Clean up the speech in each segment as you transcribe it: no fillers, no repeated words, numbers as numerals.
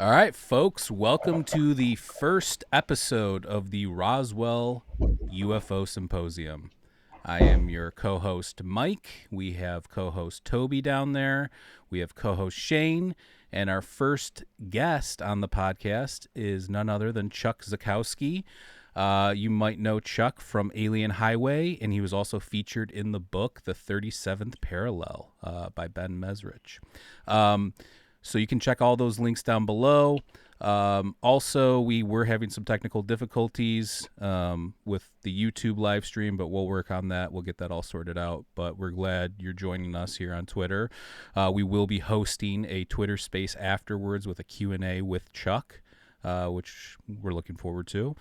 All right, folks, welcome to the first episode of the Roswell UFO Symposium. I am your co host, Mike. We have co host Toby down there. We have co host Shane. And our first guest on the podcast is none other than Chuck Zukowski. You might know Chuck from Alien Highway, and he was also featured in the book The 37th Parallel by Ben Mesrich. So you can check all those links down below. Also, we were having some technical difficulties with the YouTube live stream, but we'll work on that. We'll get that all sorted out. But we're glad you're joining us here on Twitter. We will be hosting a Twitter space afterwards with a Q&A with Chuck, which we're looking forward to.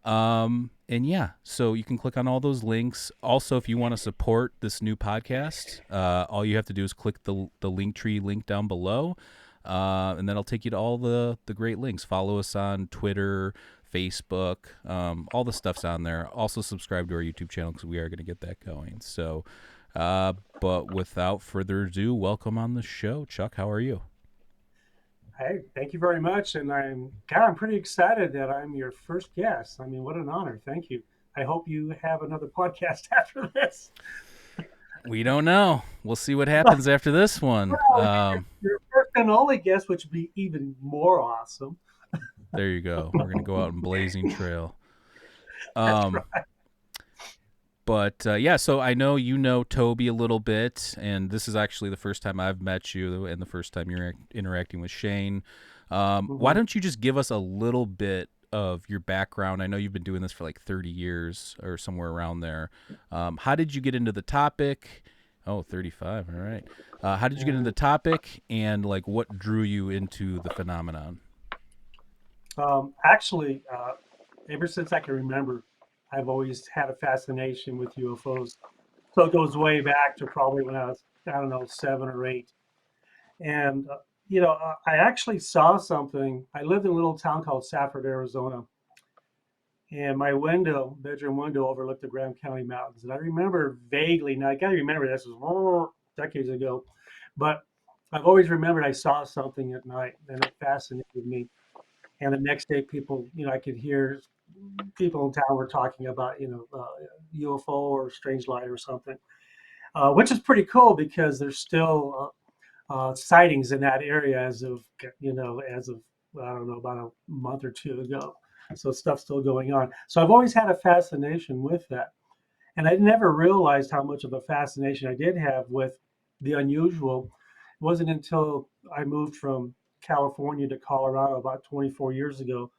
And yeah, so you can click on all those links. Also, if you want to support this new podcast, all you have to do is click the Linktree link down below. And that'll take you to all the great links. Follow us on Twitter, Facebook, all the stuff's on there. Also subscribe to our YouTube channel because we are going to get that going. So, but without further ado, welcome on the show. Chuck, how are you? Hey, thank you very much. And I'm pretty excited that I'm your first guest. I mean, what an honor. Thank you. I hope you have another podcast after this. We don't know. We'll see what happens after this one. Well, your first and only guest, which would be even more awesome. There you go. We're going to go out in blazing trail. That's Um, right. But yeah, so I know you know Toby a little bit, and this is actually the first time I've met you and the first time you're interacting with Shane. Why Mhm. don't you just give us a little bit of your background? I know you've been doing this for like 30 years or somewhere around there. How did you get into the topic? Oh, 35. All right. How did you get into the topic, and like what drew you into the phenomenon? Actually, ever since I can remember, I've always had a fascination with UFOs. So it goes way back to probably when I was, I don't know, 7 or 8. And, I actually saw something. I lived in a little town called Safford, Arizona. And my bedroom window, overlooked the Graham County Mountains. And I remember vaguely, now I got to remember this was decades ago, but I've always remembered I saw something at night and it fascinated me. And the next day, I could hear people in town were talking about, UFO or strange light or something, which is pretty cool because there's still sightings in that area as of I don't know, about a month or two ago. So stuff's still going on. So I've always had a fascination with that, and I never realized how much of a fascination I did have with the unusual. It wasn't until I moved from California to Colorado about 24 years ago,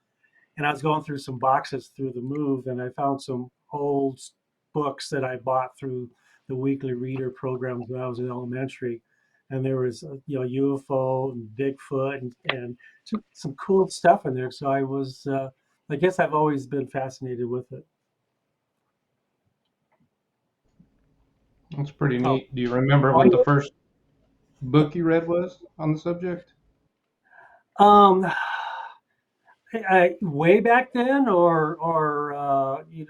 and I was going through some boxes through the move, and I found some old books that I bought through the weekly reader programs when I was in elementary. And there was, UFO and Bigfoot and some cool stuff in there. So I guess I've always been fascinated with it. That's pretty Oh, neat. Do you remember are what the you? first book you read was on the subject? Um, way back then, or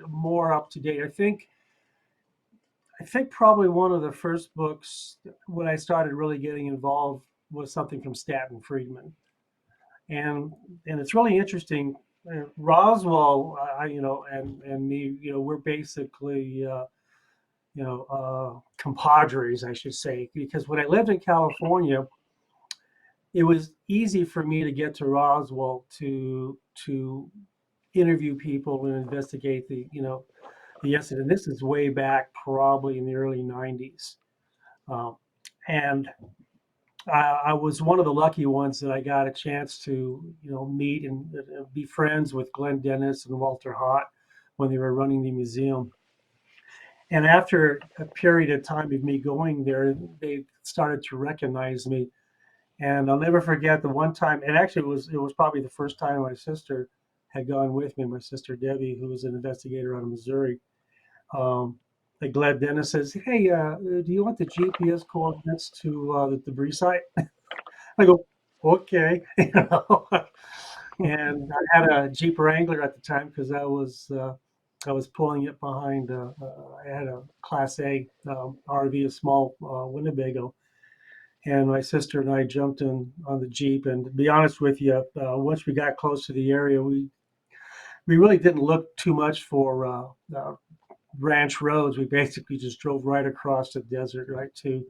more up to date. I think probably one of the first books when I started really getting involved was something from Stanton Friedman, and and it's really interesting. Roswell, and me, we're basically compadres, I should say, because when I lived in California, it was easy for me to get to Roswell to interview people and investigate the incident. This is way back, probably in the early '90s. Um, and I was one of the lucky ones that I got a chance to, meet and be friends with Glenn Dennis and Walter Hott when they were running the museum. And after a period of time of me going there, they started to recognize me. And I'll never forget the one time, and actually it was probably the first time my sister had gone with me, my sister Debbie, who was an investigator out of Missouri. Um, like Glenn Dennis says, "Hey, do you want the GPS coordinates to the debris site?" I go, "Okay," And I had a Jeep Wrangler at the time because I was pulling it behind. I had a Class A RV, a small Winnebago, And my sister and I jumped in on the Jeep. And to be honest with you, once we got close to the area, we really didn't look too much for ranch roads. We basically just drove right across the desert, right to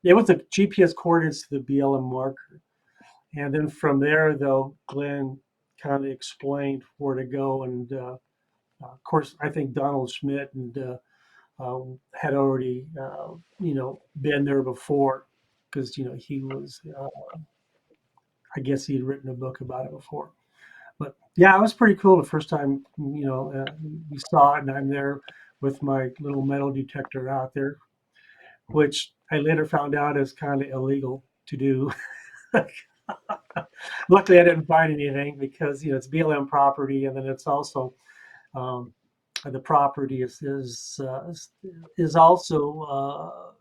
it was the GPS coordinates to the BLM marker. And then from there, though, Glenn kind of explained where to go. And of course, I think Donald Schmidt and had already, been there before because, he was, I guess he'd written a book about it before. But yeah, it was pretty cool the first time, we saw it, and I'm there with my little metal detector out there, which I later found out is kind of illegal to do. Luckily, I didn't find anything because it's BLM property, and then it's also um, the property is also,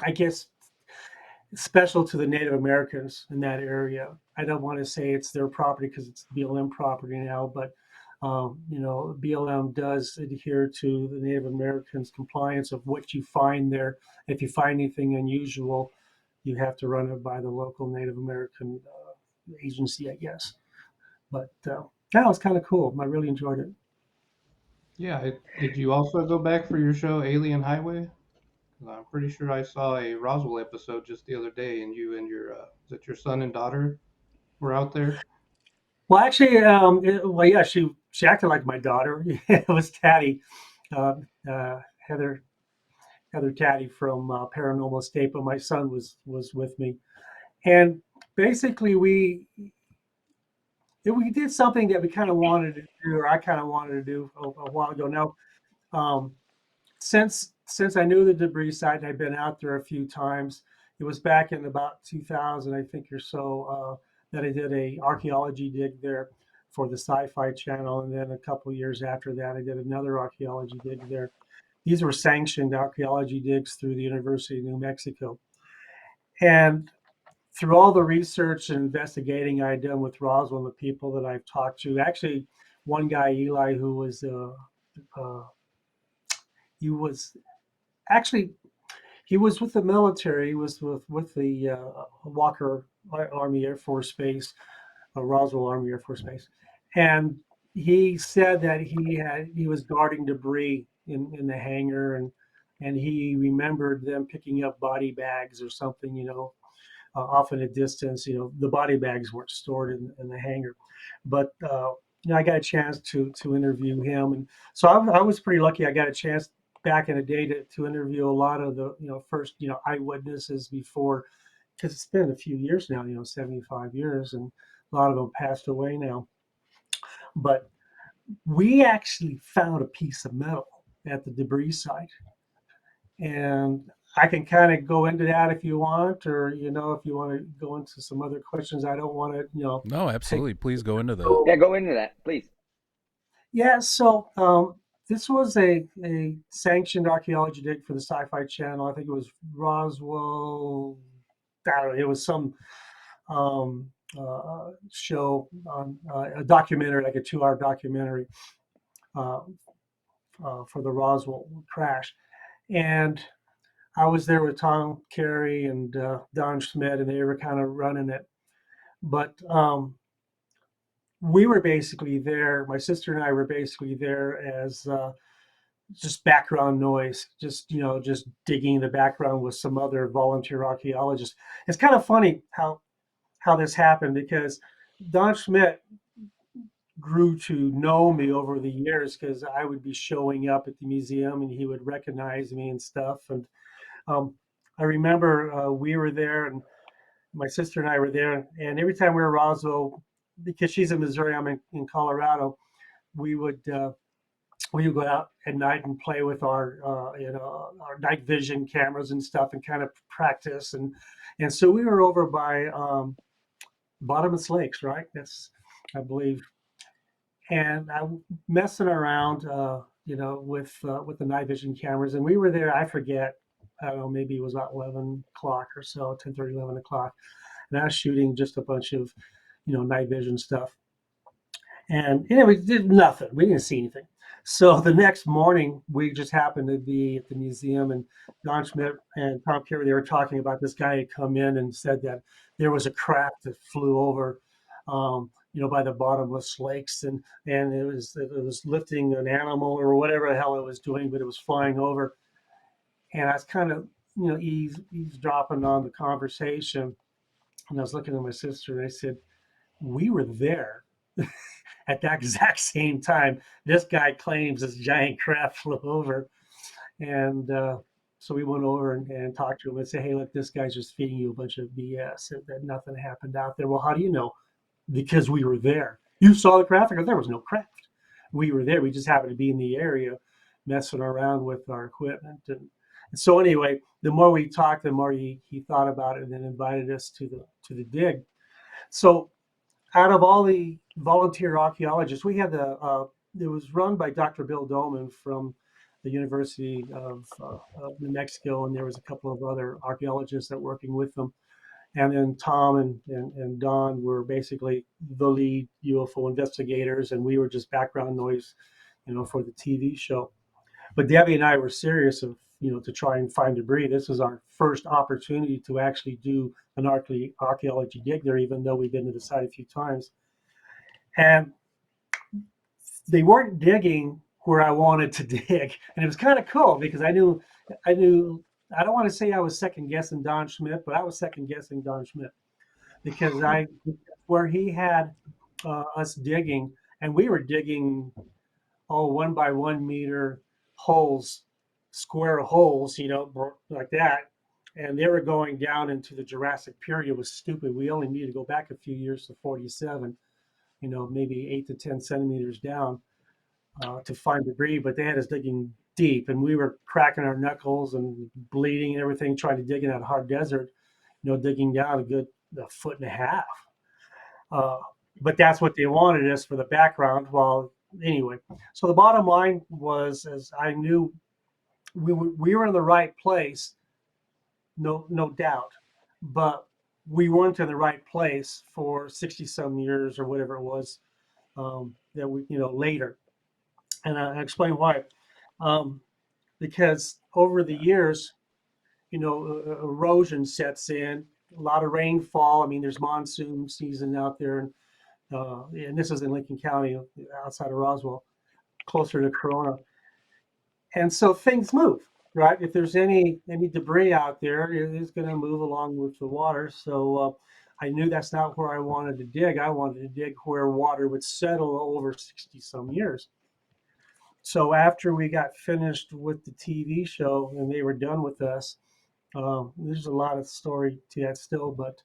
I guess, special to the Native Americans in that area. I don't want to say it's their property because it's BLM property now, but BLM does adhere to the Native Americans' compliance of what you find there. If you find anything unusual, you have to run it by the local Native American agency, I guess. But that was kind of cool. I really enjoyed it. Yeah. Did you also go back for your show Alien Highway? 'Cause I'm pretty sure I saw a Roswell episode just the other day, and you and your is it your son and daughter were out there? Well, actually, well, yeah, she acted like my daughter. It was Tatty, uh, Heather Taddy from Paranormal State, but my son was with me, and basically we did something that we kind of wanted to do, or I kind of wanted to do a while ago. Now, um, since I knew the debris site and I'd been out there a few times, it was back in about 2000, I think, or so, that I did a archaeology dig there for the Sci-Fi Channel, and then a couple of years after that, I did another archaeology dig there. These were sanctioned archaeology digs through the University of New Mexico. And through all the research and investigating I'd done with Roswell and the people that I've talked to, actually, one guy, Eli, who was uh, he was actually he was with the military. He was with the Walker Army Air Force Base, Roswell Army Air Force Base, and he said that he was guarding debris in the hangar, and he remembered them picking up body bags or something, off in a distance. The body bags weren't stored in the hangar, but I got a chance to interview him, and so I was pretty lucky. I got a chance back in the day to interview a lot of the first eyewitnesses before, because it's been a few years now, 75 years, and a lot of them passed away now. But we actually found a piece of metal at the debris site, and I can kind of go into that if you want, or if you want to go into some other questions. I don't want to, No, take. absolutely. Please go into that. Yeah, go into that, please. Yeah. So this was a sanctioned archaeology dig for the Sci-Fi Channel. I think it was Roswell. I don't know. It was some show on a documentary, like a 2-hour documentary uh, for the Roswell crash, and I was there with Tom Carey and Don Schmidt, and they were kind of running it. But we were basically there. My sister and I were basically there as just background noise, just digging in the background with some other volunteer archaeologists. It's kind of funny how this happened because Don Schmidt grew to know me over the years because I would be showing up at the museum and he would recognize me and stuff. And um, I remember we were there, and my sister and I were there, and every time we were in Roswell, because she's in Missouri, I'm in Colorado, we would uh, we would go out at night and play with our night vision cameras and stuff, and kind of practice. And so we were over by Bottomless Lakes, right? That's, I believe, and I messing around, with the night vision cameras, and we were there. I forget. I don't know, maybe it was about 11 o'clock or so, 10:30, 11 o'clock. And I was shooting just a bunch of, night vision stuff. And anyway, did nothing. We didn't see anything. So the next morning, we just happened to be at the museum, and Don Schmidt and Tom Carey, they were talking about this guy had come in and said that there was a craft that flew over, by the bottomless lakes, and it was lifting an animal or whatever the hell it was doing, but it was flying over. And I was kind of, eavesdropping on the conversation, and I was looking at my sister, and I said, "We were there." At that exact same time, this guy claims this giant craft flew over. And so we went over and talked to him and said, "Hey, look, this guy's just feeding you a bunch of BS, that nothing happened out there." "Well, how do you know?" "Because we were there." "You saw the craft?" I go, "There was no craft. We were there. We just happened to be in the area messing around with our equipment." And so anyway, the more we talked, the more he thought about it and then invited us to the dig. So out of all the volunteer archaeologists, we had it was run by Dr. Bill Doman from the University of New Mexico, and there was a couple of other archaeologists that were working with them. And then Tom and Don were basically the lead UFO investigators, and we were just background noise, for the TV show. But Debbie and I were serious to try and find debris. This was our first opportunity to actually do an archaeology dig there, even though we've been to the site a few times. And they weren't digging where I wanted to dig. And it was kind of cool because I don't want to say I was second guessing Don Schmidt, but I was second guessing Don Schmidt because where he had us digging, and we were digging, 1 by 1 meter holes, square holes, like that. And they were going down into the Jurassic period. It was stupid. We only needed to go back a few years to 47, maybe 8 to 10 centimeters down to find debris, but they had us digging deep, and we were cracking our knuckles and bleeding and everything, trying to dig in that hard desert, digging down a good foot and a half. Uh, but that's what they wanted us for the background. Well, anyway, so the bottom line was, as I knew, we were in the right place, no doubt, but we weren't in the right place for 60 some years or whatever it was that we, later. And I explain why. Um, because over the years, erosion sets in, a lot of rainfall. I mean, there's monsoon season out there, and this is in Lincoln County, outside of Roswell, closer to Corona, and so things move, right? If there's any debris out there, it's going to move along with the water. So I knew that's not where I wanted to dig. I wanted to dig where water would settle over 60 some years. So after we got finished with the TV show and they were done with us, there's a lot of story to that still, but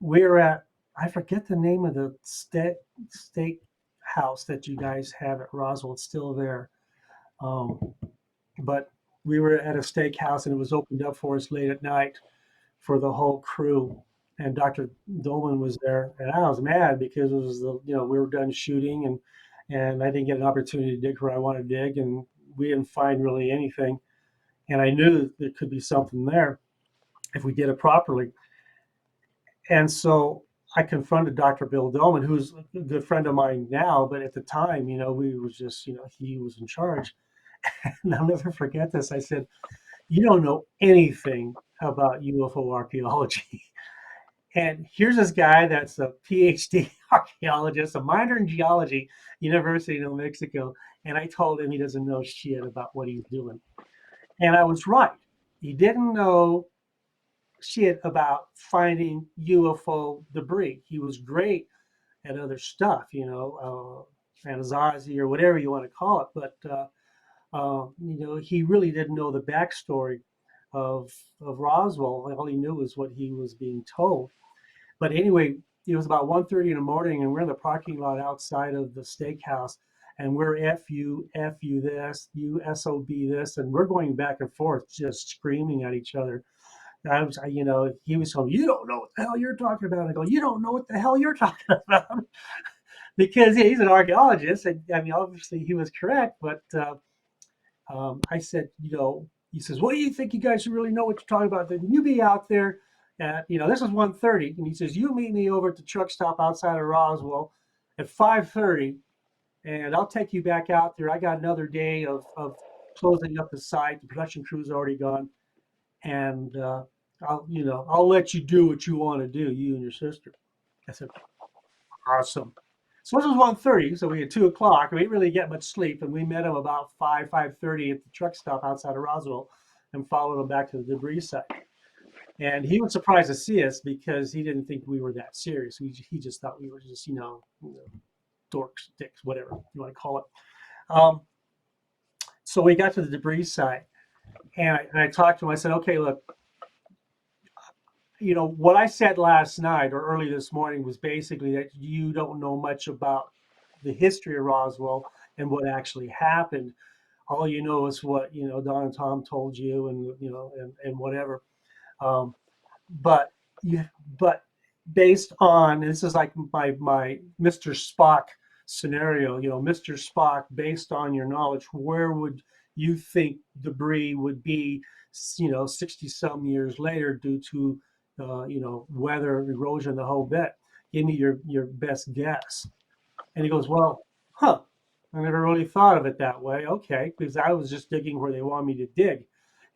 we're at, I forget the name of the steak house that you guys have at Roswell. It's still there. Um, but we were at a steakhouse and it was opened up for us late at night for the whole crew. And Dr. Dolman was there, and I was mad because it was we were done shooting, and I didn't get an opportunity to dig where I wanted to dig, and we didn't find really anything. And I knew there could be something there if we did it properly. And so I confronted Dr. Bill Dolman, who's a good friend of mine now, but at the time, we was just, he was in charge. And I'll never forget this. I said, "You don't know anything about UFO archaeology." And here's this guy that's a PhD archaeologist, a minor in geology, University of New Mexico. And I told him he doesn't know shit about what he's doing. And I was right. He didn't know shit about finding UFO debris. He was great at other stuff, Anasazi or whatever you want to call it. But, he really didn't know the backstory of Roswell. All he knew was what he was being told. But anyway, it was about 1:30 in the morning, and we're in the parking lot outside of the steakhouse, and we're F you this, you SOB this, and we're going back and forth, just screaming at each other. He was telling me, "You don't know what the hell you're talking about." I go, "You don't know what the hell you're talking about," because he's an archaeologist, and I mean, obviously he was correct, but I said, he says, "What do you think you guys really know what you're talking about? Then you be out there at, this is 1:30, and he says, you meet me over at the truck stop outside of Roswell at 5:30, and I'll take you back out there. I got another day of closing up the site. The production crew's already gone, and I'll let you do what you want to do, you and your sister. I said, awesome. So this was 1:30, so we had 2 o'clock. We didn't really get much sleep, and we met him about 5:30 at the truck stop outside of Roswell, and followed him back to the debris site. And he was surprised to see us because he didn't think we were that serious. He just thought we were just dorks, dicks, whatever you want to call it. Um, so we got to the debris site, and I talked to him. I said, okay, look, what I said last night or early this morning was basically that you don't know much about the history of Roswell and what actually happened. All you know is what Don and Tom told you, and whatever. Um, but you, but based on, this is like my Mr. Spock scenario. Mr. Spock, based on your knowledge, where would you think debris would be 60 some years later due to weather, erosion, the whole bit? Give me your best guess. And he goes, well, I never really thought of it that way. Okay, because I was just digging where they want me to dig.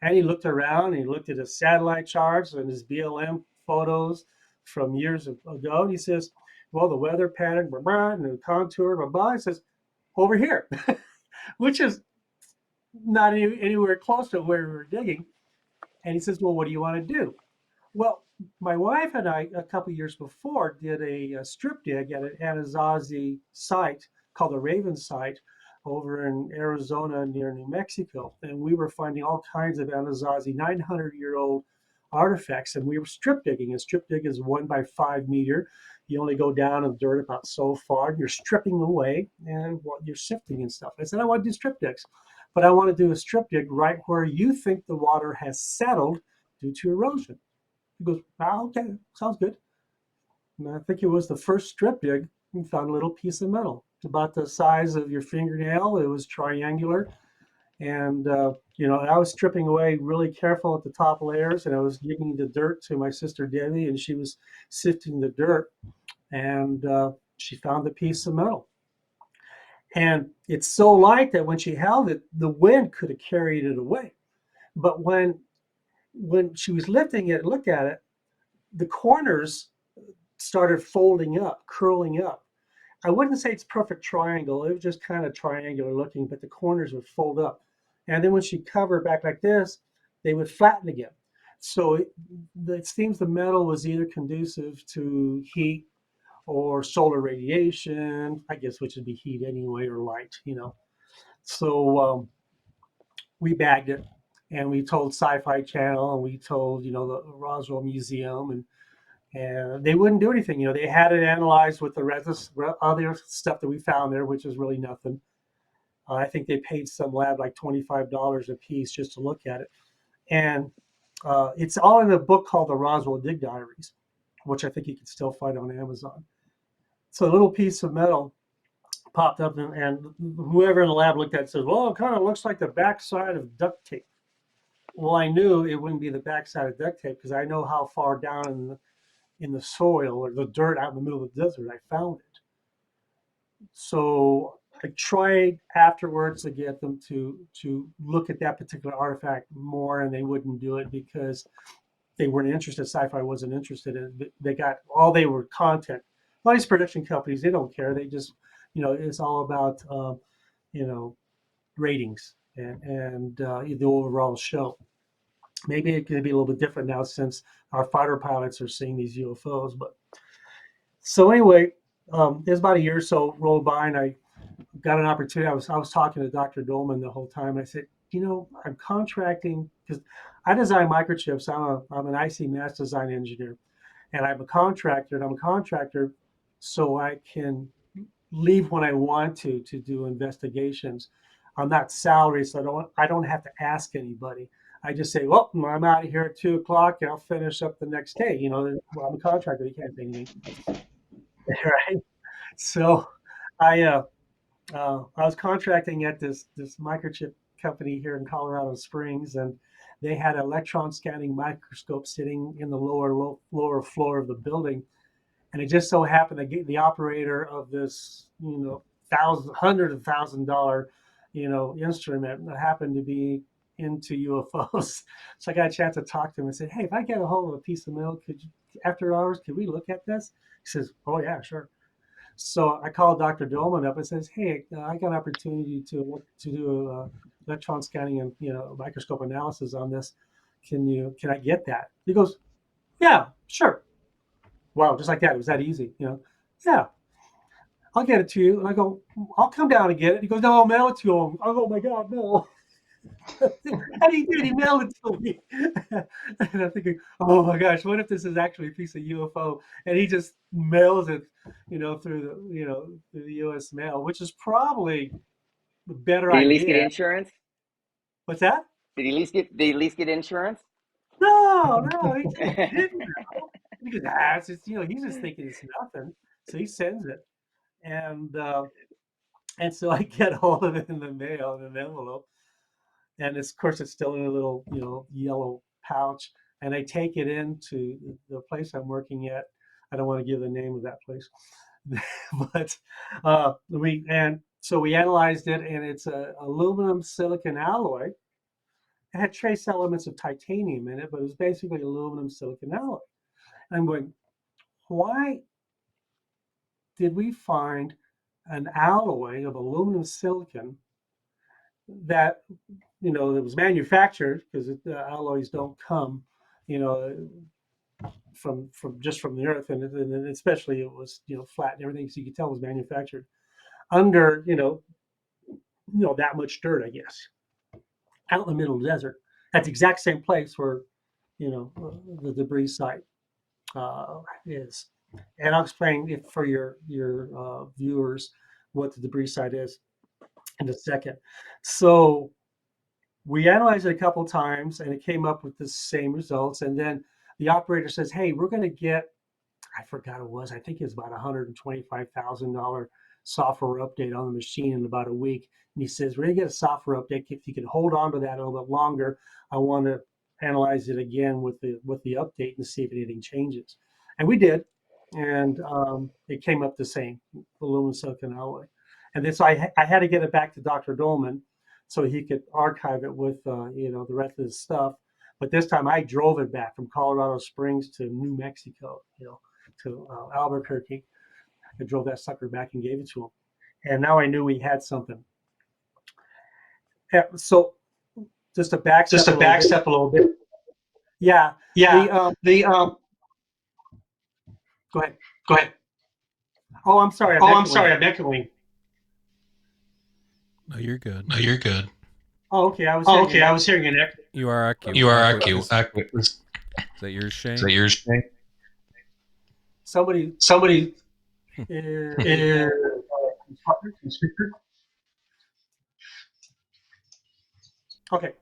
And he looked around and he looked at his satellite charts and his BLM photos from years ago. And he says, well, the weather pattern, blah, blah, and the contour, blah, blah. He says, over here, which is not anywhere close to where we were digging. And he says, well, what do you want to do? Well, my wife and I, a couple of years before, did a strip dig at an Anasazi site called the Raven site over in Arizona near New Mexico. And we were finding all kinds of Anasazi 900-year-old artifacts. And we were strip digging. And strip dig is 1 by 5 meter. You only go down in the dirt about so far. You're stripping away and you're sifting and stuff. I said, I want to do strip digs, but I want to do a strip dig right where you think the water has settled due to erosion. He goes, okay, sounds good. And I think it was the first strip dig. We found a little piece of metal about the size of your fingernail. It was triangular. And, I was stripping away really careful at the top layers, and I was giving the dirt to my sister Debbie, and she was sifting the dirt, and she found the piece of metal. And it's so light that when she held it, the wind could have carried it away. But when she was lifting it, looked at it, the corners started folding up, curling up. I wouldn't say it's perfect triangle. It was just kind of triangular looking, but the corners would fold up. And then when she covered back like this, they would flatten again. So it seems the metal was either conducive to heat or solar radiation, I guess, which would be heat anyway, or light. So we bagged it, and we told Sci-Fi Channel, and we told the Roswell Museum, and they wouldn't do anything. They had it analyzed with the other stuff that we found there, which is really nothing. I think they paid some lab like $25 a piece just to look at it, and it's all in a book called the Roswell Dig Diaries, which I think you can still find on Amazon. So a little piece of metal popped up, and whoever in the lab looked at it says, well, it kind of looks like the backside of duct tape. Well, I knew it wouldn't be the backside of duct tape because I know how far down in the soil or the dirt out in the middle of the desert I found it. So I tried afterwards to get them to look at that particular artifact more, and they wouldn't do it because they weren't interested. Sci-Fi wasn't interested in it. They got they were content. A lot of these production companies, they don't care. They just, it's all about, ratings and the overall show. Maybe it could be a little bit different now since our fighter pilots are seeing these UFOs. But so anyway, there's about a year or so rolled by, and I got an opportunity. I was talking to Dr. Dolman the whole time. I said, I'm contracting because I design microchips. I'm an IC mass design engineer, and I'm a contractor. And I'm a contractor, so I can leave when I want to do investigations. I'm not salary, so I don't have to ask anybody. I just say, well, I'm out of here at 2 o'clock, and I'll finish up the next day. I'm a contractor; you can't say anything, right? So, I was contracting at this microchip company here in Colorado Springs, and they had an electron scanning microscope sitting in the lower floor of the building. And it just so happened that the operator of this $100,000, instrument that happened to be into UFOs. So I got a chance to talk to him and said, "Hey, if I get a hold of a piece of mail, after hours, could we look at this?" He says, "Oh yeah, sure." So I called Dr. Dolman up and says, "Hey, I got an opportunity to do electron scanning and microscope analysis on this. Can I get that?" He goes, "Yeah, sure." Wow, just like that. It was that easy. Yeah, I'll get it to you. And I go, "I'll come down and get it." He goes, "No, I'll mail it to him." I go, "Oh my God, no." And he did. He mailed it to me. And I'm thinking, oh my gosh, what if this is actually a piece of UFO? And he just mails it, through the U.S. mail, which is probably a better Did he at least get idea. insurance? What's that? Did he at least get insurance? No, no, he didn't know. Because it's just, he's just thinking it's nothing. So he sends it. And so I get hold of it in the mail in an envelope. And of course, it's still in a little, yellow pouch. And I take it into the place I'm working at. I don't want to give the name of that place, but so we analyzed it, and it's a aluminum silicon alloy. It had trace elements of titanium in it, but it was basically aluminum silicon alloy. And I'm going, why did we find an alloy of aluminum silicon that that was manufactured, because the alloys don't come, from the earth, and especially it was flat and everything, so you could tell it was manufactured under that much dirt, I guess, out in the middle of the desert. That's the exact same place where the debris site is. And I'll explain it for your viewers what the debris site is in a second. So we analyzed it a couple of times, and it came up with the same results. And then the operator says, "Hey, we're going to get," I forgot it was, I think it was about $125,000 software update on the machine in about a week. And he says, "We're going to get a software update. If you can hold on to that a little bit longer, I want to analyze it again with the update and see if anything changes." And we did. And it came up the same, aluminum silicon alloy. And then so I had to get it back to Dr. Dolman so he could archive it with the rest of his stuff. But this time I drove it back from Colorado Springs to New Mexico, to Albuquerque. I drove that sucker back and gave it to him. And now I knew we had something. Yeah, so just to back a little bit. Yeah. Yeah. Go ahead. Go ahead. Oh, I'm sorry. I'm sorry. I'm echoing. No, you're good. No, you're good. Oh, okay. I was hearing an echo. You are echo. You are echo. Is that yours, Shane? Is that yours, Shane? Somebody. Okay.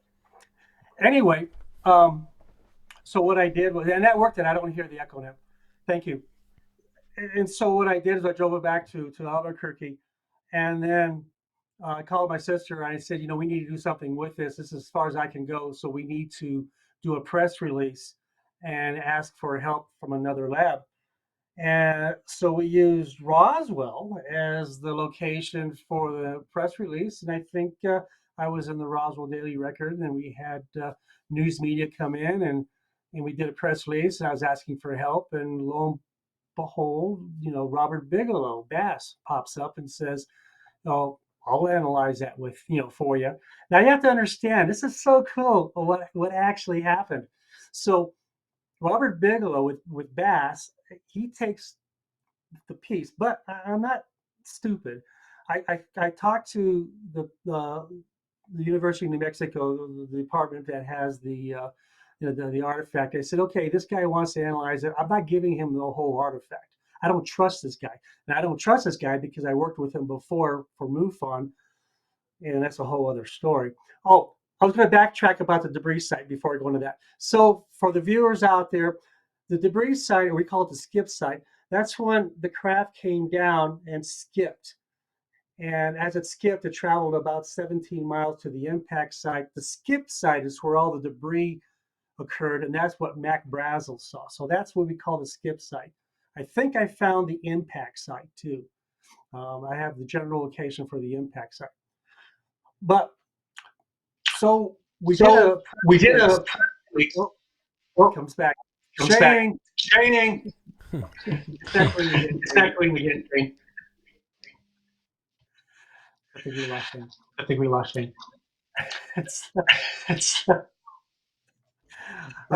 Anyway, so what I did was, and that worked, and I don't hear the echo now. Thank you. And so what I did is I drove it back to Albuquerque, and then I called my sister and I said, we need to do something with this. This is as far as I can go. So we need to do a press release and ask for help from another lab. And so we used Roswell as the location for the press release. And I think I was in the Roswell Daily Record, and we had news media come in, and we did a press release, and I was asking for help. And lo and behold, Robert Bigelow, Bass, pops up and says, "Oh, I'll analyze that for you." Now you have to understand, this is so cool what actually happened. So Robert Bigelow with Bass, he takes the piece, but I'm not stupid. I talked to the University of New Mexico, the department that has the artifact. I said, "Okay, this guy wants to analyze it. I'm not giving him the whole artifact. I don't trust this guy." And I don't trust this guy because I worked with him before for MUFON, and that's a whole other story. Oh, I was going to backtrack about the debris site before I go into that. So for the viewers out there, the debris site, or we call it the skip site, that's when the craft came down and skipped. And as it skipped, it traveled about 17 miles to the impact site. The skip site is where all the debris occurred, and that's what Mac Brazel saw. So that's what we call the skip site. I think I found the impact site too. I have the general location for the impact site. But so we did a So we did release. a press release. Oh, Oh, comes back. comes back. Shane, Training. it's echoing again. It's echoing again. Shane. I think we lost Shane. I think we lost Shane. It's, It's, I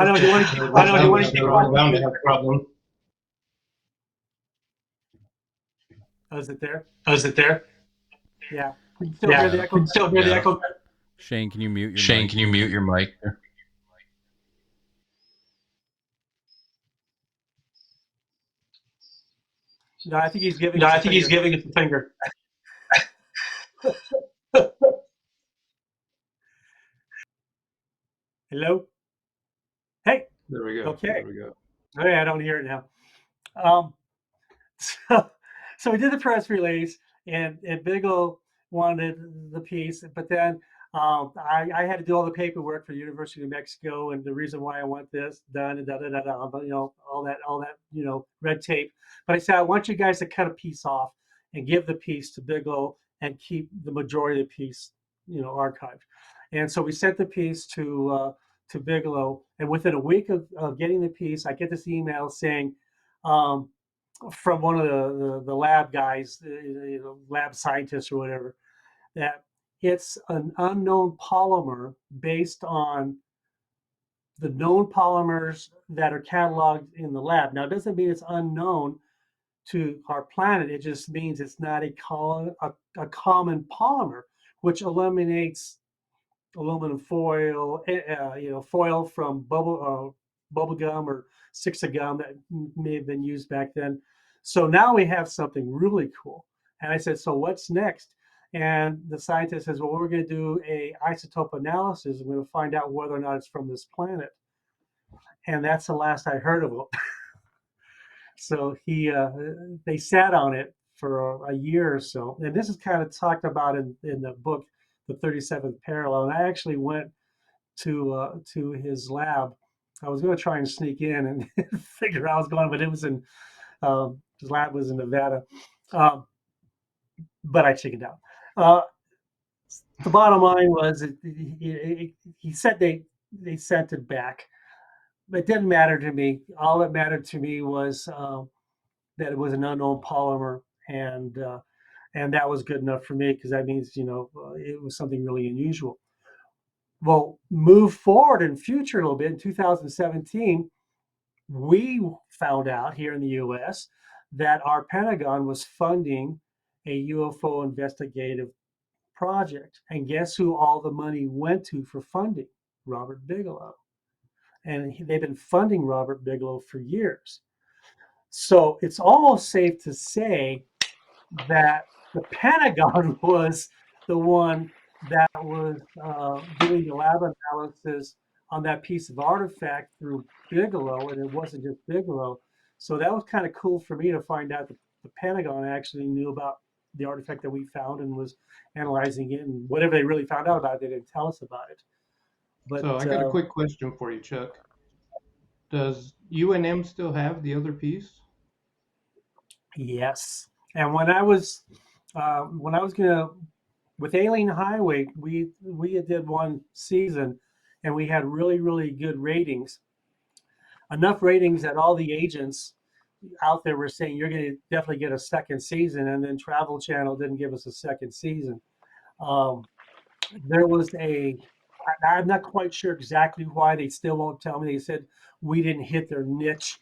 don't know. Do you want to keep We're I don't know. You want to bound keep we're on? bound to have a problem. Oh, is it there? Oh, is it there? Yeah. Can you still Yeah. hear the You echo? can still hear the Yeah. echo. Shane, can you mute your Shane, mic? can you mute your mic? No, I think he's giving No, us I a think he's finger. giving us a finger. Hello? Hey, There we go. okay. There we go. Okay, I don't hear it now. So we did the press release, and Bigelow wanted the piece, but then I had to do all the paperwork for University of New Mexico, and the reason why I want this done, and da da da da, but all that red tape. But I said I want you guys to cut a piece off and give the piece to Bigelow and keep the majority of the piece, archived. And so we sent the piece to Bigelow, and within a week of getting the piece, I get this email saying. From one of the lab guys, lab scientists or whatever, that it's an unknown polymer based on the known polymers that are cataloged in the lab. Now, it doesn't mean it's unknown to our planet. It just means it's not a common polymer, which eliminates aluminum foil, foil from bubble gum or sticks of gum that may have been used back then. So now we have something really cool. And I said, so what's next? And the scientist says, well, we're going to do a isotope analysis. I'm going to find out whether or not it's from this planet. And that's the last I heard of it. So they sat on it for a year or so. And this is kind of talked about in the book, The 37th Parallel. And I actually went to his lab. I was going to try and sneak in and figure out I was going, but it was in his lab was in Nevada. But I chickened out. The bottom line was he said they sent it back. It didn't matter to me. All that mattered to me was that it was an unknown polymer, and that was good enough for me because that means it was something really unusual. Well, move forward in future a little bit. In 2017, we found out here in the U.S. that our Pentagon was funding a UFO investigative project, and guess who all the money went to for funding? Robert Bigelow. And they've been funding Robert Bigelow for years. So it's almost safe to say that the Pentagon was the one that was doing the lab analysis on that piece of artifact through Bigelow, and it wasn't just Bigelow. So that was kind of cool for me to find out that the Pentagon actually knew about the artifact that we found and was analyzing it, and whatever they really found out about it, they didn't tell us about it. But So I got a quick question for you, Chuck. Does UNM still have the other piece? yes, and when I was gonna with Alien Highway, we did one season, and we had really good ratings, enough ratings that all the agents out there were saying you're going to definitely get a second season, and then Travel Channel didn't give us a second season. There was I'm not quite sure exactly why. They still won't tell me. They said we didn't hit their niche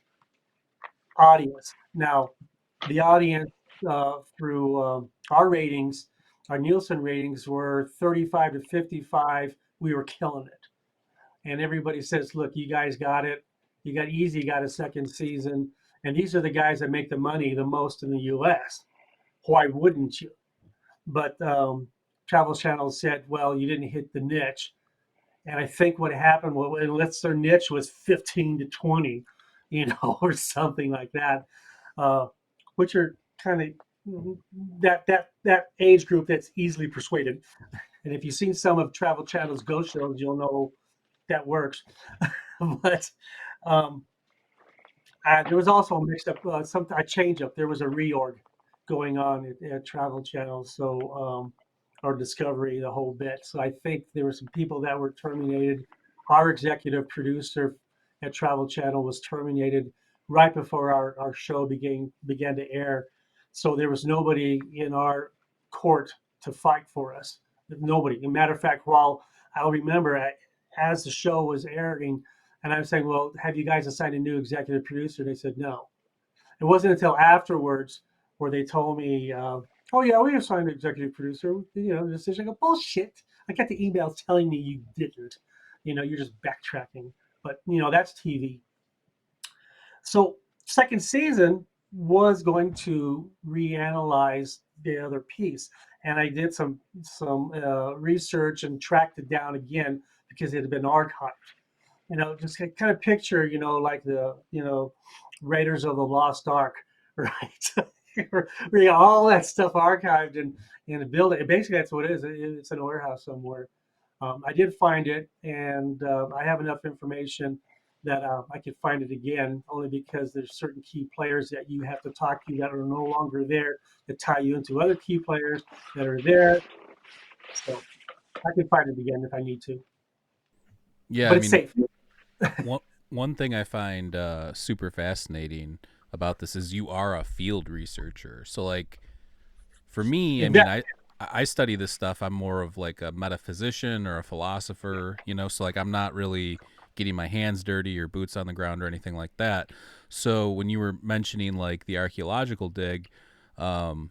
audience. Now, the audience through our ratings, our Nielsen ratings were 35 to 55. We were killing it. And everybody says, look, you guys got it. You got easy, got a second season. And these are the guys that make the money the most in the US. Why wouldn't you? But Travel Channel said, well, you didn't hit the niche. And I think what happened was, unless their niche was 15 to 20, or something like that, which are kind of that age group that's easily persuaded. And if you've seen some of Travel Channel's ghost shows, you'll know that works. But there was also a mix up, a change up. There was a reorg going on at Travel Channel, or Discovery, the whole bit. So I think there were some people that were terminated. Our executive producer at Travel Channel was terminated right before our show began to air. So there was nobody in our court to fight for us. Nobody. As a matter of fact, while I'll remember as the show was airing, and I'm saying, well, have you guys assigned a new executive producer? They said no. It wasn't until afterwards where they told me, oh, yeah, we assigned an executive producer, the decision. I go, bullshit. I got the emails telling me you didn't. You're just backtracking. But, that's TV. So, second season was going to reanalyze the other piece. And I did some research and tracked it down again because it had been archived. Just kind of picture, like the Raiders of the Lost Ark, right? We got all that stuff archived in a building. Basically, that's what it is. It's in a warehouse somewhere. I did find it, and I have enough information that I could find it again, only because there's certain key players that you have to talk to that are no longer there that tie you into other key players that are there. So I can find it again if I need to, Yeah, but I it's mean, safe. one thing I find super fascinating about this is you are a field researcher. So, like, for me, I mean, I study this stuff. I'm more of like a metaphysician or a philosopher, so like I'm not really getting my hands dirty or boots on the ground or anything like that. So when you were mentioning like the archaeological dig, and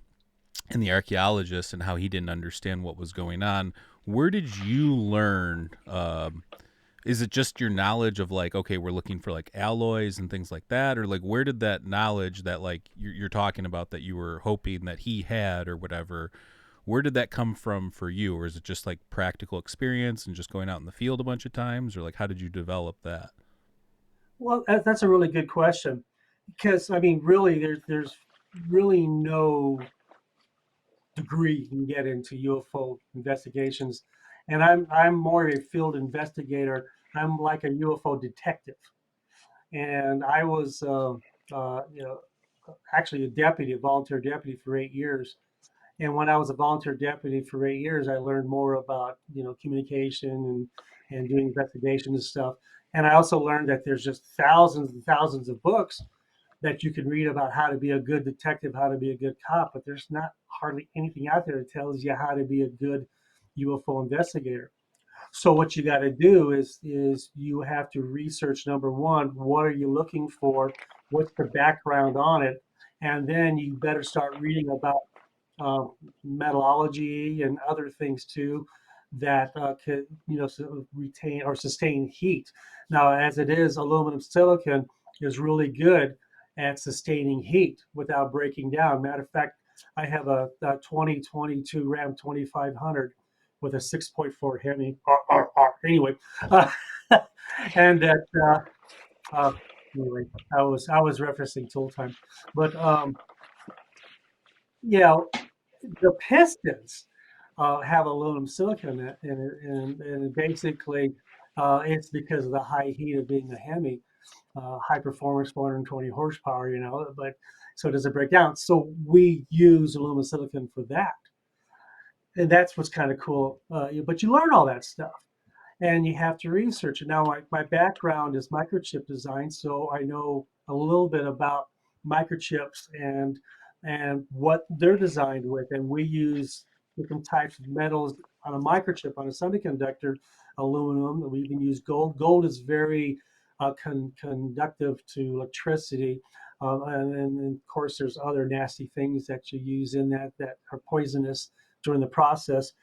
the archaeologist and how he didn't understand what was going on, where did you learn? Is it just your knowledge of like, okay, we're looking for like alloys and things like that, or like where did that knowledge that like you're talking about that you were hoping that he had or whatever, where did that come from for you? Or is it just like practical experience and just going out in the field a bunch of times, or like how did you develop that? Well, that's a really good question, because I mean, really, there's really no degree you can get into UFO investigations, and I'm more of a field investigator. I'm like a UFO detective, and I was actually a volunteer deputy for 8 years. And when I was a volunteer deputy for 8 years, I learned more about communication and doing investigations and stuff. And I also learned that there's just thousands and thousands of books that you can read about how to be a good detective, how to be a good cop, but there's not hardly anything out there that tells you how to be a good UFO investigator. So what you got to do is you have to research, number one, what are you looking for? What's the background on it? And then you better start reading about uh, metallurgy and other things too that could sort of retain or sustain heat. Now, as it is, aluminum silicon is really good at sustaining heat without breaking down. Matter of fact, I have a 2022 Ram 2500 with a 6.4 Hemi. Anyway, uh, and that uh, anyway, I was referencing tool time, but yeah, the pistons have aluminum silicon in it, and basically it's because of the high heat of being a Hemi, high performance, 420 horsepower, but so does it break down? So we use aluminum silicon for that, and that's what's kind of cool. But you learn all that stuff, and you have to research it. Now, my background is microchip design, so I know a little bit about microchips and what they're designed with. And we use different types of metals on a microchip, on a semiconductor, aluminum. We even use gold. Gold is very conductive to electricity. And of course, there's other nasty things that you use in that are poisonous during the process,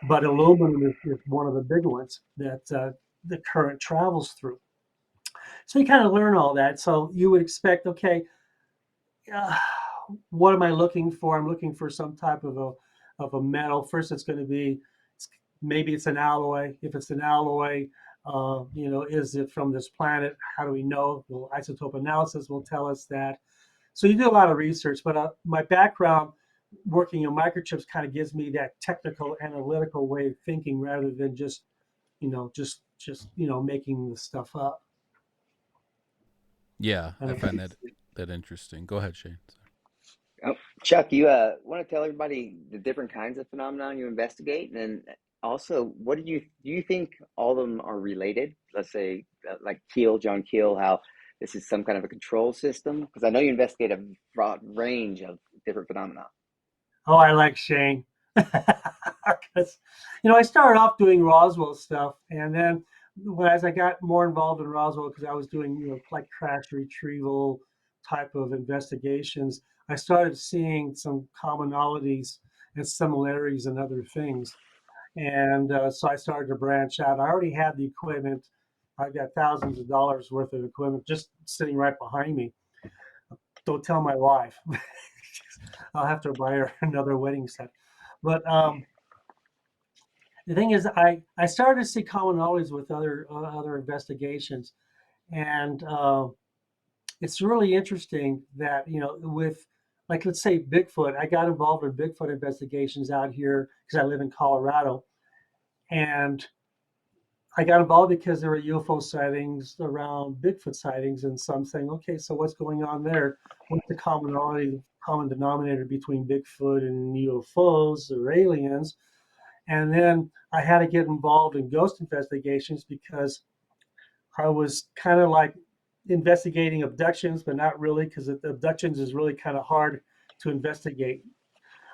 but aluminum is one of the big ones that the current travels through. So you kind of learn all that. So you would expect, okay, uh, what am I looking for? I'm looking for some type of a metal. First, it's going to be maybe it's an alloy. If it's an alloy, is it from this planet? How do we know? Well, isotope analysis will tell us that. So you do a lot of research, but my background working in microchips kind of gives me that technical analytical way of thinking rather than just making the stuff up. Yeah, And I find that interesting. Go ahead, Shane. Oh, Chuck, you want to tell everybody the different kinds of phenomenon you investigate, and then also, what do you think all of them are related? Let's say, like John Keel, how this is some kind of a control system, because I know you investigate a broad range of different phenomena. Oh, I like Shane. 'Cause, I started off doing Roswell stuff, and then as I got more involved in Roswell, because I was doing, like crash retrieval type of investigations, I started seeing some commonalities and similarities and other things. And so I started to branch out. I already had the equipment. I've got thousands of dollars worth of equipment just sitting right behind me. Don't tell my wife. I'll have to buy her another wedding set. But the thing is, I started to see commonalities with other investigations, and it's really interesting that with, like, let's say Bigfoot. I got involved in Bigfoot investigations out here because I live in Colorado, and I got involved because there were UFO sightings around Bigfoot sightings, and some saying, okay, so what's going on there? What's the common denominator between Bigfoot and UFOs or aliens? And then I had to get involved in ghost investigations because I was kind of like investigating abductions, but not really, because abductions is really kind of hard to investigate.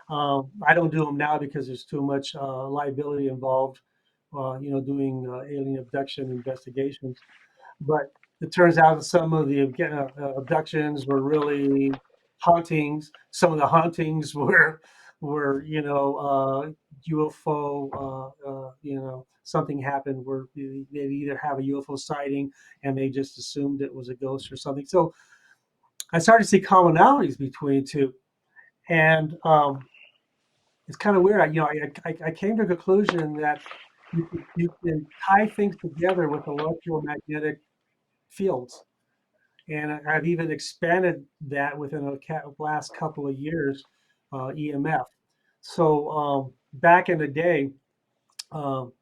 I don't do them now because there's too much liability involved, doing alien abduction investigations. But it turns out that some of the abductions were really hauntings. Some of the hauntings were UFO. Something happened where they either have a UFO sighting and they just assumed it was a ghost or something. So I started to see commonalities between the two, and it's kind of weird. I came to a conclusion that you can tie things together with electromagnetic fields. And I've even expanded that within the last couple of years, EMF. So back in the day, um,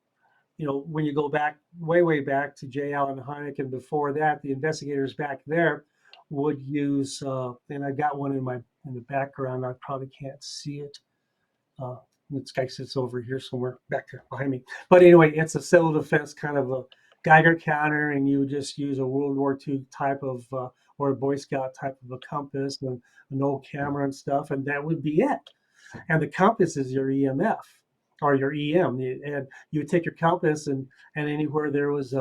when you go back way, way back to J. Allen Hynek, and before that, the investigators back there would use, and I got one in the background. I probably can't see it. Uh, this guy sits over here somewhere back there behind me. But anyway, it's a civil defense kind of a Geiger counter, and you would just use a World War II type of or a Boy Scout type of a compass and an old camera and stuff, and that would be it. And the compass is your EMF or your EM, and you would take your compass and anywhere there was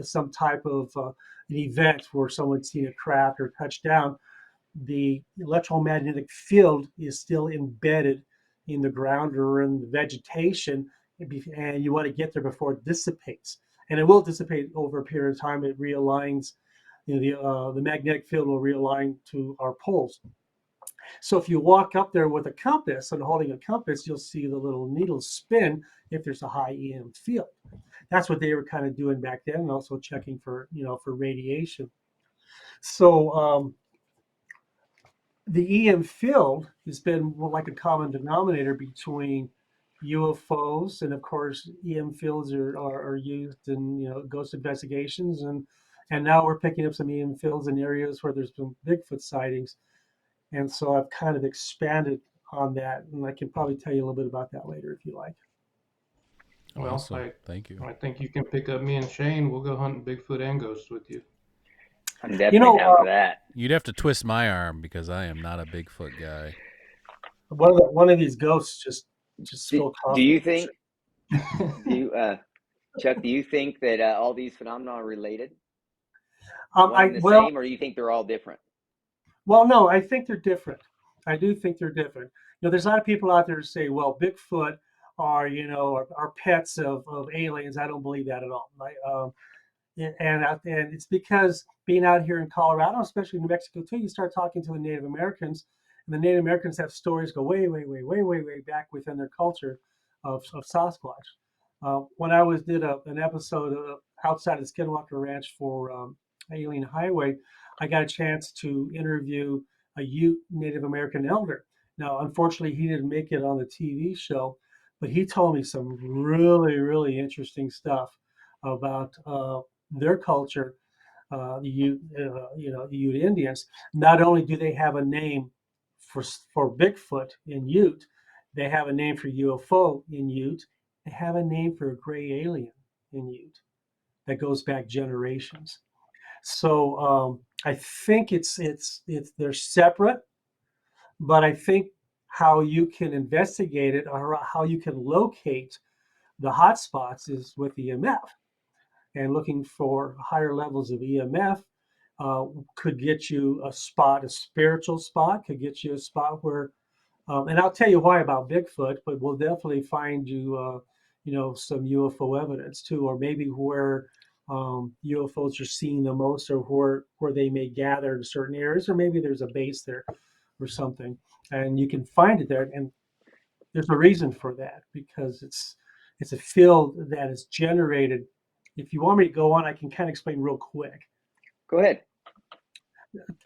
some type of an event where someone's seen a craft or touched down, the electromagnetic field is still embedded in the ground or in the vegetation, and you want to get there before it dissipates. And it will dissipate over a period of time. It realigns, the magnetic field will realign to our poles. So if you walk up there with a compass and holding a compass, you'll see the little needle spin if there's a high EM field. That's what they were kind of doing back then, and also checking for radiation. So the EM field has been like a common denominator between UFOs, and of course EM fields are used in ghost investigations, and now we're picking up some EM fields in areas where there's been Bigfoot sightings, and so I've kind of expanded on that, and I can probably tell you a little bit about that later if you like. Well, Awesome. Thank you. I think you can pick up me and Shane. We'll go hunting Bigfoot and ghosts with you. I'm definitely down for that. You'd have to twist my arm because I am not a Bigfoot guy. One of these ghosts just spilled Do coffee. you think, Chuck, do you think that all these phenomena are related? One and the same, or do you think they're all different? Well, no, I think they're different. I do think they're different. There's a lot of people out there who say, well, Bigfoot are pets of aliens. I don't believe that at all. And it's because being out here in Colorado, especially New Mexico too, you start talking to the Native Americans, and the Native Americans have stories go way, way, way, way, way, way back within their culture of Sasquatch. When I did an episode outside of Skinwalker Ranch for Alien Highway, I got a chance to interview a Ute Native American elder. Now, unfortunately, he didn't make it on the TV show, but he told me some really, really interesting stuff about their culture, the Ute Indians. Not only do they have a name for Bigfoot in Ute, they have a name for UFO in Ute. They have a name for a gray alien in Ute that goes back generations. So I think it's they're separate, but I think how you can investigate it or how you can locate the hotspots is with EMF and looking for higher levels of EMF could get you a spot, a spiritual spot, could get you a spot where, and I'll tell you why about Bigfoot, but we'll definitely find you, some UFO evidence too, or maybe where UFOs are seen the most, or where they may gather in certain areas, or maybe there's a base there or something, and you can find it there. And there's a reason for that because it's a field that is generated. If you want me to go on, I can kind of explain real quick. Go ahead.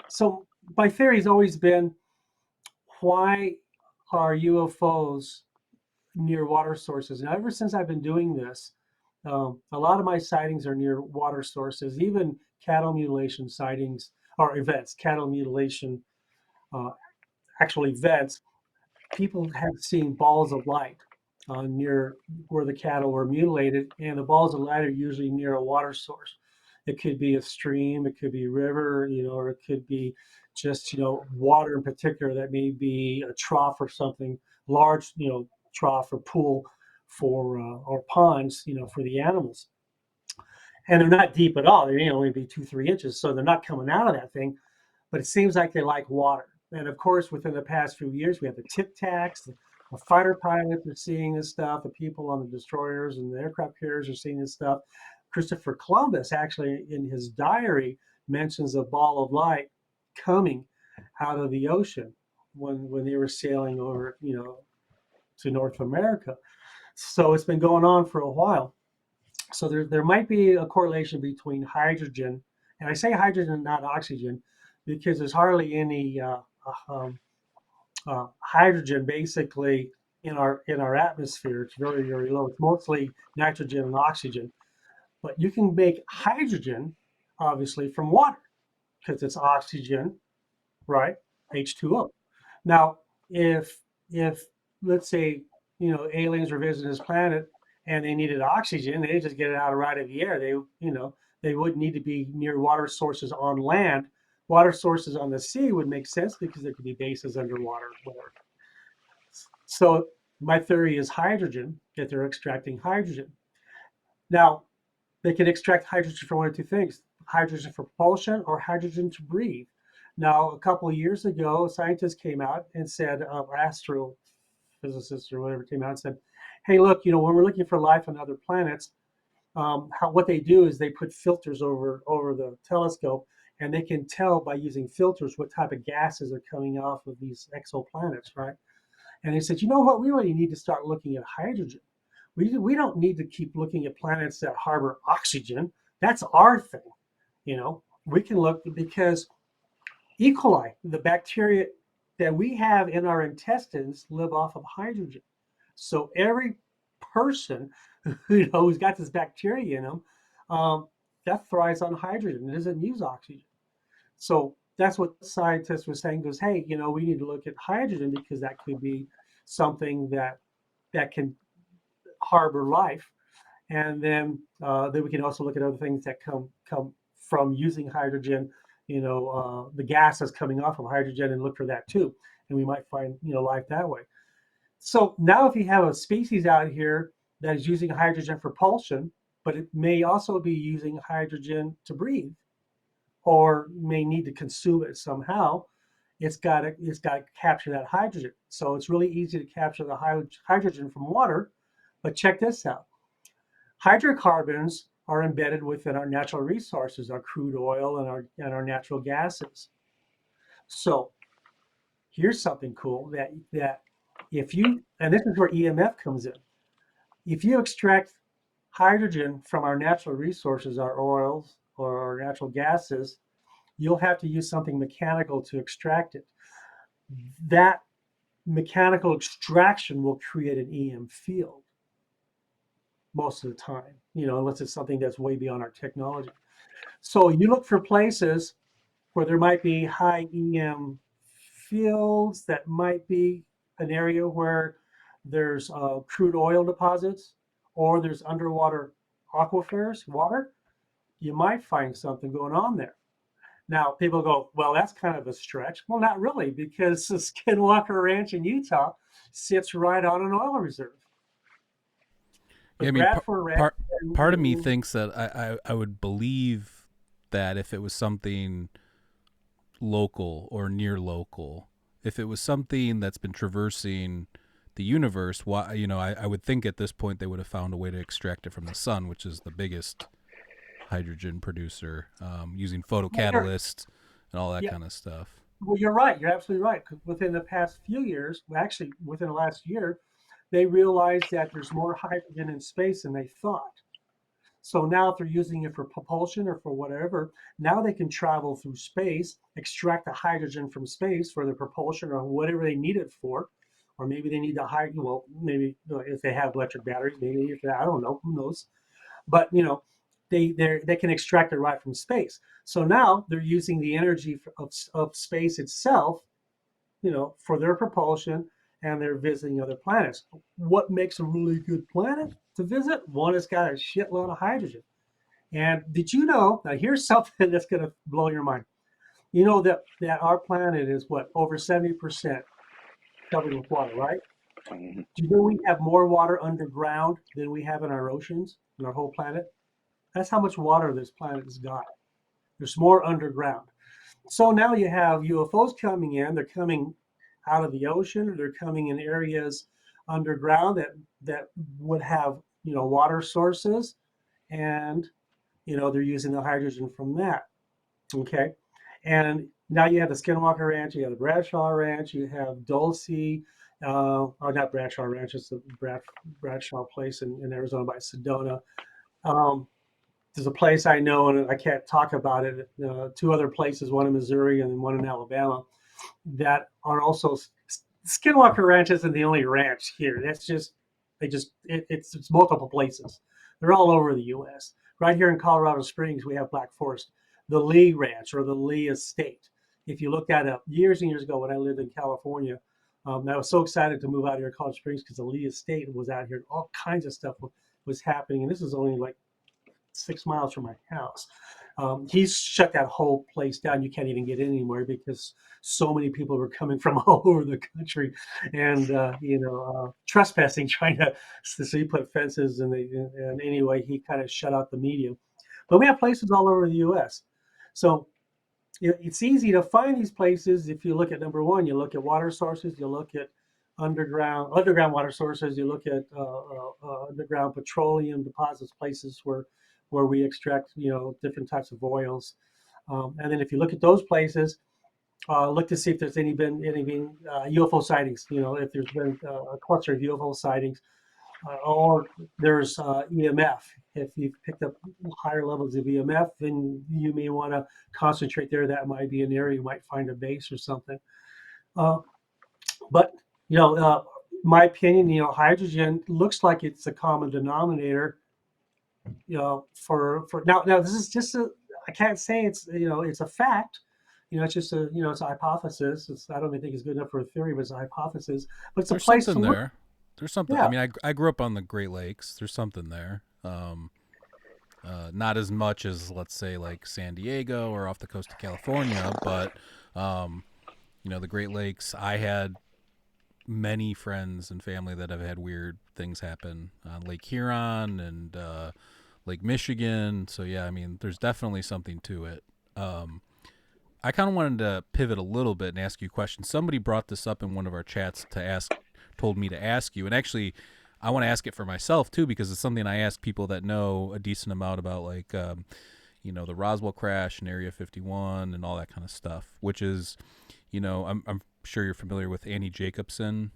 So my theory has always been, why are UFOs near water sources? And ever since I've been doing this, a lot of my sightings are near water sources, even cattle mutilation sightings or events, cattle mutilation uh, actual events. People have seen balls of light near where the cattle were mutilated, and the balls of light are usually near a water source. It could be a stream, it could be a river, or it could be just, water in particular that may be a trough or something large, trough or pool for or ponds, for the animals. And they're not deep at all. They may only be 2-3 inches, so they're not coming out of that thing. But it seems like they like water. And of course, within the past few years, we have the Tic Tacs, the fighter pilots are seeing this stuff, the people on the destroyers and the aircraft carriers are seeing this stuff. Christopher Columbus actually, in his diary, mentions a ball of light coming out of the ocean when they were sailing over, to North America. So it's been going on for a while. So there might be a correlation between hydrogen, and I say hydrogen, not oxygen, because there's hardly any hydrogen basically in our atmosphere. It's very, very low. It's mostly nitrogen and oxygen. But you can make hydrogen, obviously, from water because it's oxygen, right? H2O. Now, if let's say aliens were visiting this planet and they needed oxygen, they just get it out right of the air. They wouldn't need to be near water sources on land. Water sources on the sea would make sense because there could be bases underwater, whatever. So my theory is hydrogen, that they're extracting hydrogen. Now, they can extract hydrogen from one of two things: hydrogen for propulsion or hydrogen to breathe. Now, a couple of years ago, scientists came out and said, astrophysicists or whatever came out and said, hey, look, when we're looking for life on other planets, what they do is they put filters over the telescope, and they can tell by using filters what type of gases are coming off of these exoplanets, right? And they said, you know what, we really need to start looking at hydrogen. We don't need to keep looking at planets that harbor oxygen. That's our thing. We can look because E. coli, the bacteria that we have in our intestines, live off of hydrogen. So every person who's got this bacteria in them, that thrives on hydrogen. It doesn't use oxygen. So that's what scientists were saying. Goes, hey, we need to look at hydrogen because that could be something that can harbor life. And then we can also look at other things that come from using hydrogen, the gases coming off of hydrogen, and look for that too. And we might find, life that way. So now if you have a species out here that is using hydrogen for propulsion, but it may also be using hydrogen to breathe, or may need to consume it somehow, it's got to capture that hydrogen. So it's really easy to capture the hydrogen from water. But check this out. Hydrocarbons are embedded within our natural resources, our crude oil and our natural gases. So here's something cool that if you, and this is where EMF comes in, if you extract hydrogen from our natural resources, our oils or our natural gases, you'll have to use something mechanical to extract it. That mechanical extraction will create an EM field most of the time, unless it's something that's way beyond our technology. So you look for places where there might be high EM fields that might be an area where there's crude oil deposits or there's underwater aquifers, water, you might find something going on there. Now, people go, well, that's kind of a stretch. Well, not really, because the Skinwalker Ranch in Utah sits right on an oil reserve. The Yeah, I mean, Bradford Ranch. part of me thinks that I would believe that if it was something local or near local, if it was something that's been traversing the universe, why, I would think at this point they would have found a way to extract it from the sun, which is the biggest hydrogen producer, using photocatalysts and all that kind of stuff. Well, you're right. You're absolutely right. 'Cause within the past few years, actually within the last year, they realized that there's more hydrogen in space than they thought. So now if they're using it for propulsion or for whatever, now they can travel through space, extract the hydrogen from space for the propulsion or whatever they need it for. Or maybe they need the hydrogen, well, maybe if they have electric batteries, maybe if they, I don't know, who knows. But, they can extract it right from space. So now they're using the energy of space itself, for their propulsion, and they're visiting other planets. What makes a really good planet to visit? One that's got a shitload of hydrogen. And did you know? Now here's something that's going to blow your mind. You know that our planet is what, over 70% covered with water, right? Mhm. Do you know we have more water underground than we have in our oceans, in our whole planet? That's how much water this planet has got. There's more underground. So now you have UFOs coming in. They're coming out of the ocean, or they're coming in areas underground that would have water sources, and they're using the hydrogen from that. Okay, and now you have the Skinwalker Ranch, you have the Bradshaw Ranch, you have Dulce, not Bradshaw Ranch, it's the Bradshaw place in Arizona by Sedona. Um, there's a place I know, and I can't talk about it. Two other places, one in Missouri and one in Alabama, that are also Skinwalker Ranch isn't the only ranch here. That's just it's multiple places. They're all over the U.S. Right here in Colorado Springs, we have Black Forest, the Lee Ranch or the Lee Estate. If you look that up, years and years ago when I lived in California, I was so excited to move out here to Colorado Springs because the Lee Estate was out here. All kinds of stuff was happening, and this is only like 6 miles from my house. He's shut that whole place down. You can't even get in anymore because so many people were coming from all over the country and trespassing, trying to. So he put fences, and anyway, he kind of shut out the media. But we have places all over the U.S. So it's easy to find these places if you look at, number one, you look at water sources, you look at underground water sources, you look at underground petroleum deposits, places where we extract different types of oils, and then if you look at those places, look to see if there's any UFO sightings. If there's been a cluster of UFO sightings, or there's EMF. If you've picked up higher levels of EMF, then you may want to concentrate there. That might be an area you might find a base or something. But my opinion, hydrogen looks like it's a common denominator. For now this is just I can't say it's a fact. It's just it's a hypothesis. I don't even think it's good enough for a theory, but it's a hypothesis. But it's There's a place something to look. there. There's something. Yeah. I mean, I grew up on the Great Lakes. There's something there. Not as much as, let's say, like San Diego or off the coast of California, but the Great Lakes. I had many friends and family that have had weird things happen on Lake Huron and Lake Michigan. So yeah, I mean, there's definitely something to it. I kind of wanted to pivot a little bit and ask you a question. Somebody brought this up in one of our chats told me to ask you, and actually I want to ask it for myself too, because it's something I ask people that know a decent amount about, like, the Roswell crash and Area 51 and all that kind of stuff, which is, I'm sure you're familiar with Annie Jacobson,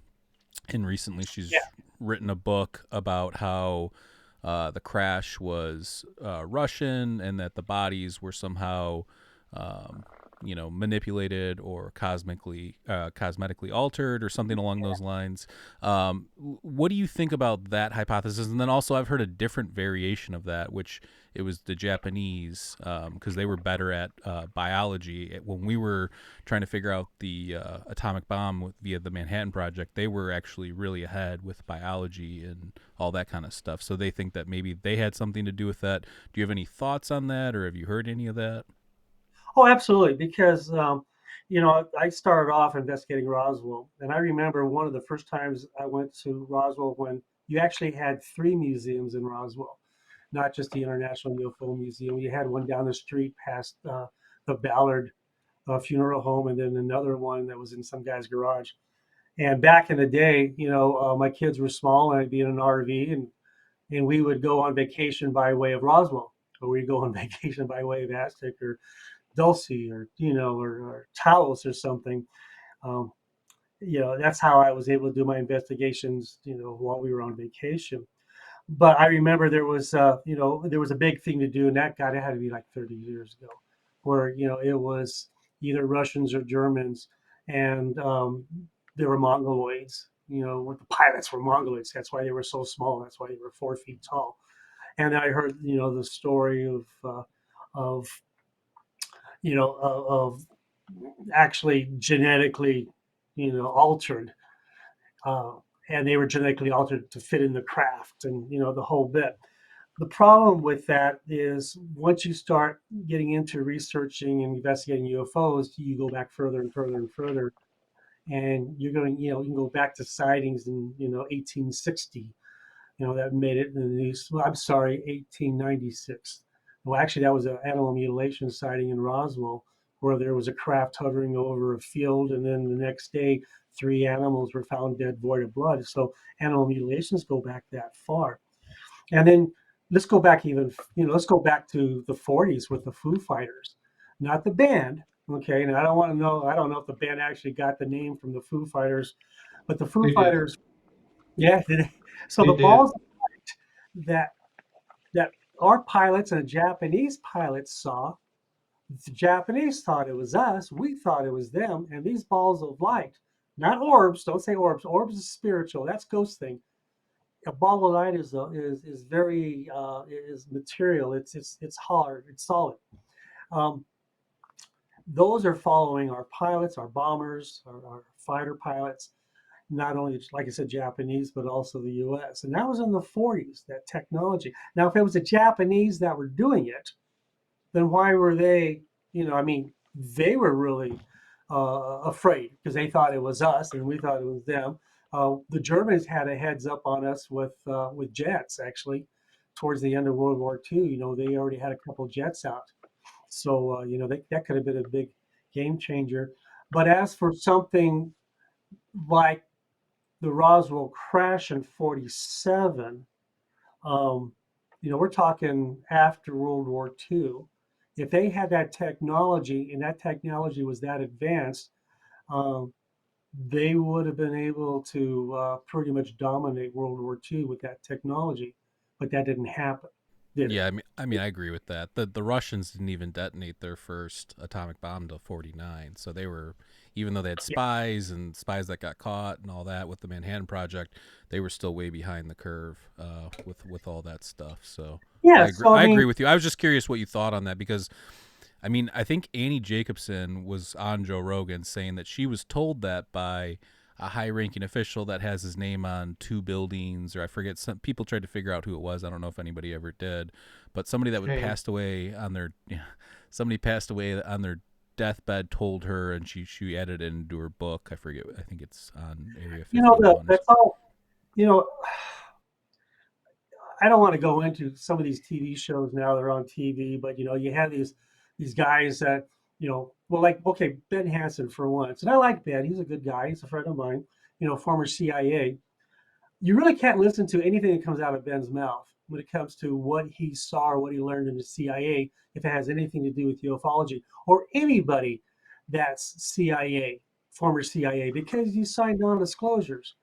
and recently she's written a book about how the crash was Russian, and that the bodies were somehow manipulated or cosmetically altered or something along those lines. What do you think about that hypothesis? And then also, I've heard a different variation of that, which it was the Japanese, because they were better at biology. When we were trying to figure out the atomic bomb via the Manhattan Project, they were actually really ahead with biology and all that kind of stuff. So they think that maybe they had something to do with that. Do you have any thoughts on that, or have you heard any of that? Oh, absolutely. Because, I started off investigating Roswell. And I remember one of the first times I went to Roswell when you actually had three museums in Roswell, not just the International UFO Museum. You had one down the street past the Ballard funeral home, and then another one that was in some guy's garage. And back in the day, my kids were small, and I'd be in an RV, and we would go on vacation by way of Roswell, or we'd go on vacation by way of Aztec or Dulce, or or Taos or something. Um, that's how I was able to do my investigations, while we were on vacation. But I remember there was a big thing to do, and that God, it had to be like 30 years ago, where it was either Russians or Germans, and there were Mongoloids. The pilots were Mongoloids. That's why they were so small. That's why they were 4 feet tall. And I heard the story of of actually genetically altered, uh, and they were genetically altered to fit in the craft, and the whole bit. The problem with that is once you start getting into researching and investigating UFOs, you go back further and further and further, and you're going, you can go back to sightings in 1860, that made it in the news. Well, I'm sorry, 1896. Well, actually, that was an animal mutilation sighting in Roswell, where there was a craft hovering over a field, and then the next day, three animals were found dead, void of blood. So animal mutilations go back that far. And then let's go back let's go back to the 40s with the Foo Fighters, not the band. Okay, and I don't know if the band actually got the name from the Foo Fighters, but the Foo They did. Fighters, yeah. So They the did. balls that that our pilots and Japanese pilots saw, the Japanese thought it was us, we thought it was them, and these balls of light, not orbs, don't say orbs. Orbs is spiritual, that's ghost thing. A ball of light is very is material. It's hard, it's solid. Um, those are following our pilots, our bombers, our fighter pilots, not only, like I said, Japanese, but also the US. And that was in the 40s, that technology. Now, if it was the Japanese that were doing it, then why were they, they were really afraid because they thought it was us and we thought it was them. The Germans had a heads up on us with jets, actually, towards the end of World War II. They already had a couple jets out. So, that could have been a big game changer. But as for something like the Roswell crash in 47, we're talking after World War II. If they had that technology and that technology was that advanced, um, they would have been able to pretty much dominate World War II with that technology. But that didn't happen, did it? Yeah, I mean, I agree with that. The Russians didn't even detonate their first atomic bomb until '49, so they were, even though they had Yeah. spies and spies that got caught and all that with the Manhattan Project, they were still way behind the curve with all that stuff. So I Yeah. agree. So, I I agree mean, with you. I was just curious what you thought on that because, I mean, I think Annie Jacobson was on Joe Rogan saying that she was told that by a high-ranking official that has his name on two buildings, or I forget. Some people tried to figure out who it was. I don't know if anybody ever did, but somebody that would Shane. passed away on their somebody passed away on their deathbed told her, and she added it into her book. I forget. I think it's on Area 51. that's all, you know, I don't want to go into some of these TV shows now. They're on TV, but you have these guys that well, like, okay, Ben Hansen for once, and I like Ben. He's a good guy. He's a friend of mine. Former CIA. You really can't listen to anything that comes out of Ben's mouth when it comes to what he saw or what he learned in the CIA, if it has anything to do with ufology or anybody that's CIA, former CIA, because you signed non-disclosures.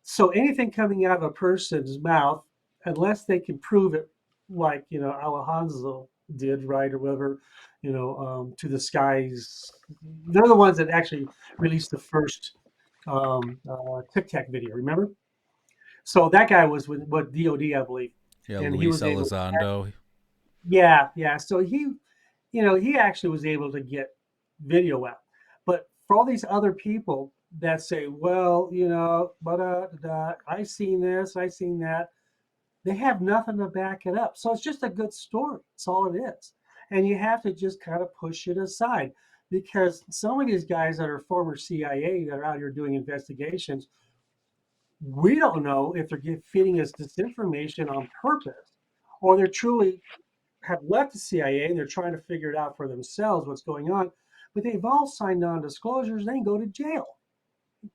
So anything coming out of a person's mouth, unless they can prove it, like Alejandro did, right, or whatever, to the skies. They're the ones that actually released the first Tic Tac video. Remember? So that guy was with what DOD, I believe, Yeah, and he Luis was able. Elizondo. Yeah, yeah. So he actually was able to get video out. But for all these other people that say, well, but I seen this, I seen that, they have nothing to back it up. So it's just a good story. That's all it is. And you have to just kind of push it aside because some of these guys that are former CIA that are out here doing investigations, we don't know if they're feeding us disinformation on purpose or they're truly have left the CIA and they're trying to figure it out for themselves what's going on. But they've all signed non-disclosures. They can go to jail.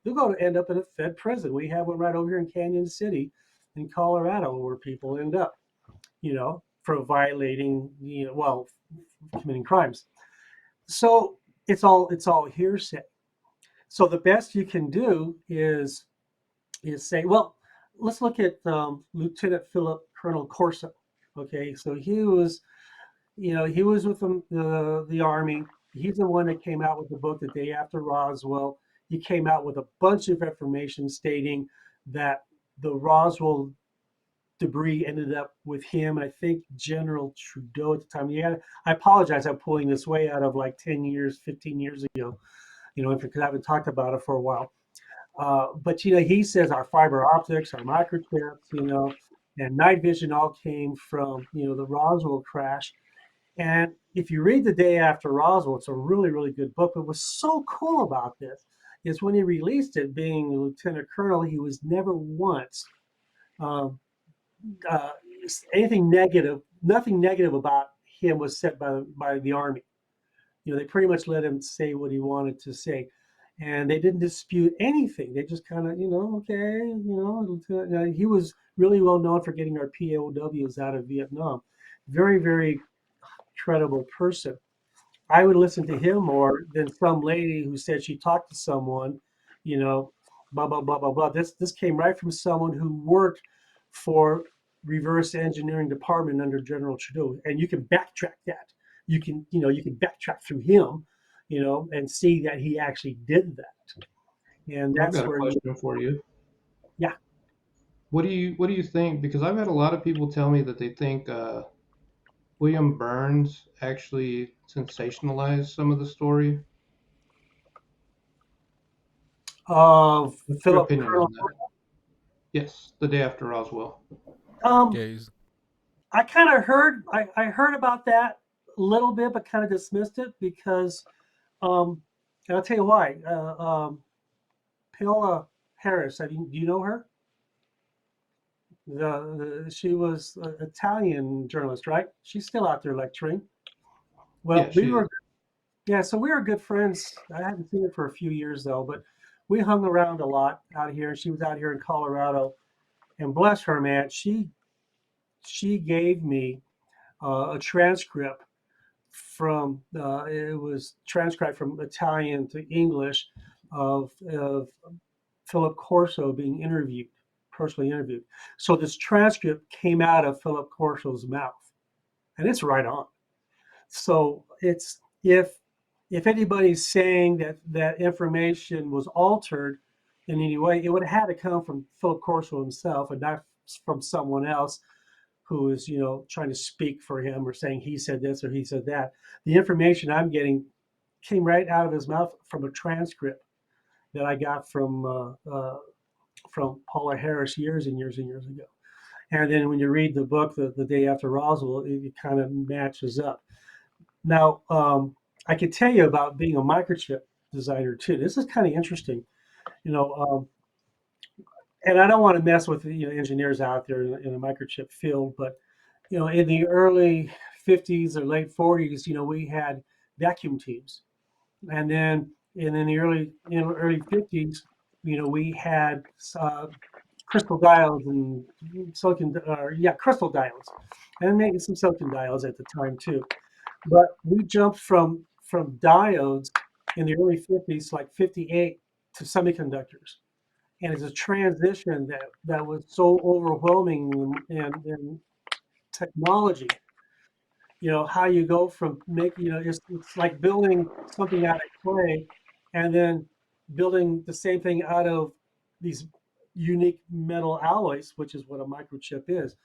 They'll go to end up in a Fed prison. We have one right over here in Canyon City, in Colorado, where people end up, for violating, committing crimes. So it's all hearsay. So the best you can do is say, well, let's look at Lieutenant Philip Colonel Corso. Okay, so he was with the Army. He's the one that came out with the book the day after Roswell. He came out with a bunch of information stating that the Roswell debris ended up with him. And I think General Trudeau at the time. Yeah, I apologize. I'm pulling this way out of like 10 years, 15 years ago, because I haven't talked about it for a while. But he says our fiber optics, our microchips, and night vision all came from the Roswell crash. And if you read The Day After Roswell, it's a really, really good book. But what's so cool about this is when he released it, being a lieutenant colonel, he was never once um, uh, anything negative. Nothing negative about him was said by the Army. They pretty much let him say what he wanted to say, and they didn't dispute anything. They just kind of, okay, he was really well known for getting our POWs out of Vietnam. Very, very credible person. I would listen to him more than some lady who said she talked to someone, you know, blah blah blah blah blah. This came right from someone who worked for reverse engineering department under General Trudeau, and you can backtrack that. You can backtrack through him, and see that he actually did that. And I've that's got a where question for you. yeah. What do you think? Because I've had a lot of people tell me that they think William Burns actually sensationalized some of the story. Of What's your Philip opinion Colonel. on that? Yes, the day after Roswell. Um, Yeah, I kind of I heard about that a little bit, but kind of dismissed it because, and I'll tell you why. Paola Harris, do you know her? She was an Italian journalist, right? She's still out there lecturing. Well, Yeah, she is. yeah, so we were good friends. I hadn't seen her for a few years though, but we hung around a lot out here. She was out here in Colorado, and bless her, man, she gave me a transcript from it was transcribed from Italian to English of Philip Corso being interviewed, personally interviewed. So this transcript came out of Philip Corso's mouth, and it's right on. So it's if anybody's saying that information was altered in any way, it would have had to come from Philip Corso himself and not from someone else who is trying to speak for him or saying he said this or he said that. The information I'm getting came right out of his mouth from a transcript that I got from Paula Harris years and years and years ago. And then when you read the book, the day after Roswell, it kind of matches up. Now, I could tell you about being a microchip designer too. This is kind of interesting, you know, um, and I don't want to mess with engineers out there in the microchip field, but in the early 50s or late 40s, we had vacuum tubes, and then in the early 50s, we had crystal diodes and crystal diodes, and maybe some silicon diodes at the time too. But we jumped from diodes in the early 50s, like 58, to semiconductors. And it's a transition that was so overwhelming in technology how you go from making, it's like building something out of clay and then building the same thing out of these unique metal alloys, which is what a microchip is.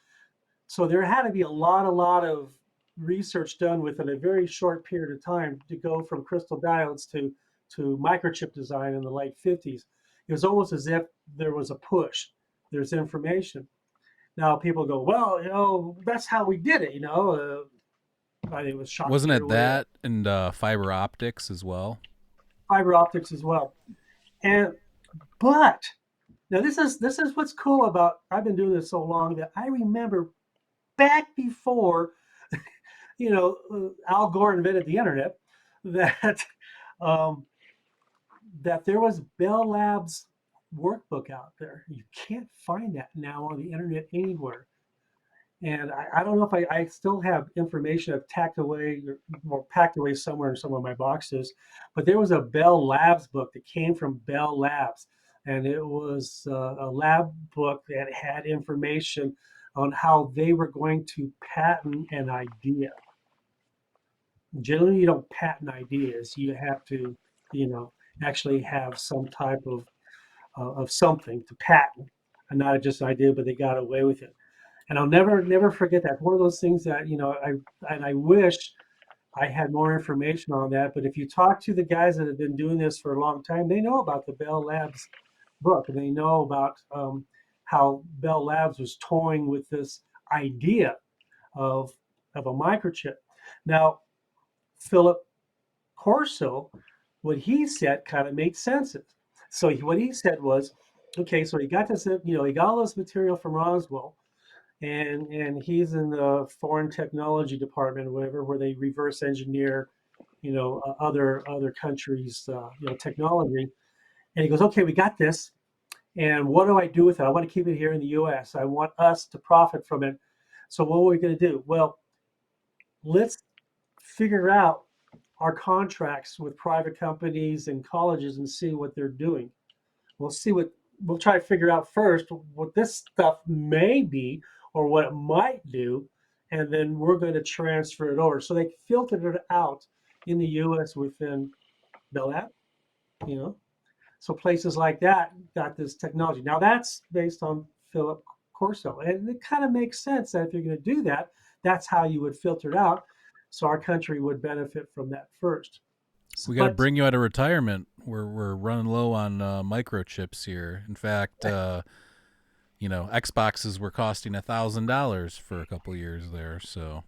So there had to be a lot of research done within a very short period of time to go from crystal diodes to microchip design in the late 50s. It was almost as if there was a push. There's information. Now people go, well, that's how we did it. It was shot Wasn't through it whatever. that and fiber optics as well? Fiber optics as well. And but now this is what's cool about, I've been doing this so long that I remember back before Al Gore invented the internet, that um, that there was Bell Labs workbook out there. You can't find that now on the internet anywhere. And I don't know if I still have information I've tacked away or packed away somewhere in some of my boxes, but there was a Bell Labs book that came from Bell Labs. And it was a lab book that had information on how they were going to patent an idea. Generally, you don't patent ideas. You have to, you know, actually have some type of something to patent, and not just an idea, but they got away with it. And I'll never forget that. One of those things that I wish I had more information on that. But if you talk to the guys that have been doing this for a long time, they know about the Bell Labs book, and they know about how Bell Labs was toying with this idea of a microchip. Now, Philip Corso, what he said kind of made sense. So what he said was, okay, so he got this, he got all this material from Roswell, and he's in the foreign technology department or whatever, where they reverse engineer, other countries, technology. And he goes, okay, we got this, and what do I do with it? I want to keep it here in the U.S. I want us to profit from it. So what are we going to do? Well, let's figure out our contracts with private companies and colleges and see what they're doing. We'll try to figure out first what this stuff may be or what it might do, and then we're going to transfer it over. So they filtered it out in the U.S. within Bell App, you know. So places like that got this technology. Now that's based on Philip Corso, and it kind of makes sense that if you're going to do that, that's how you would filter it out. So our country would benefit from that first. We got to But bring you out of retirement. We're running low on microchips here. In fact, Xboxes were costing $1,000 for a couple years there. So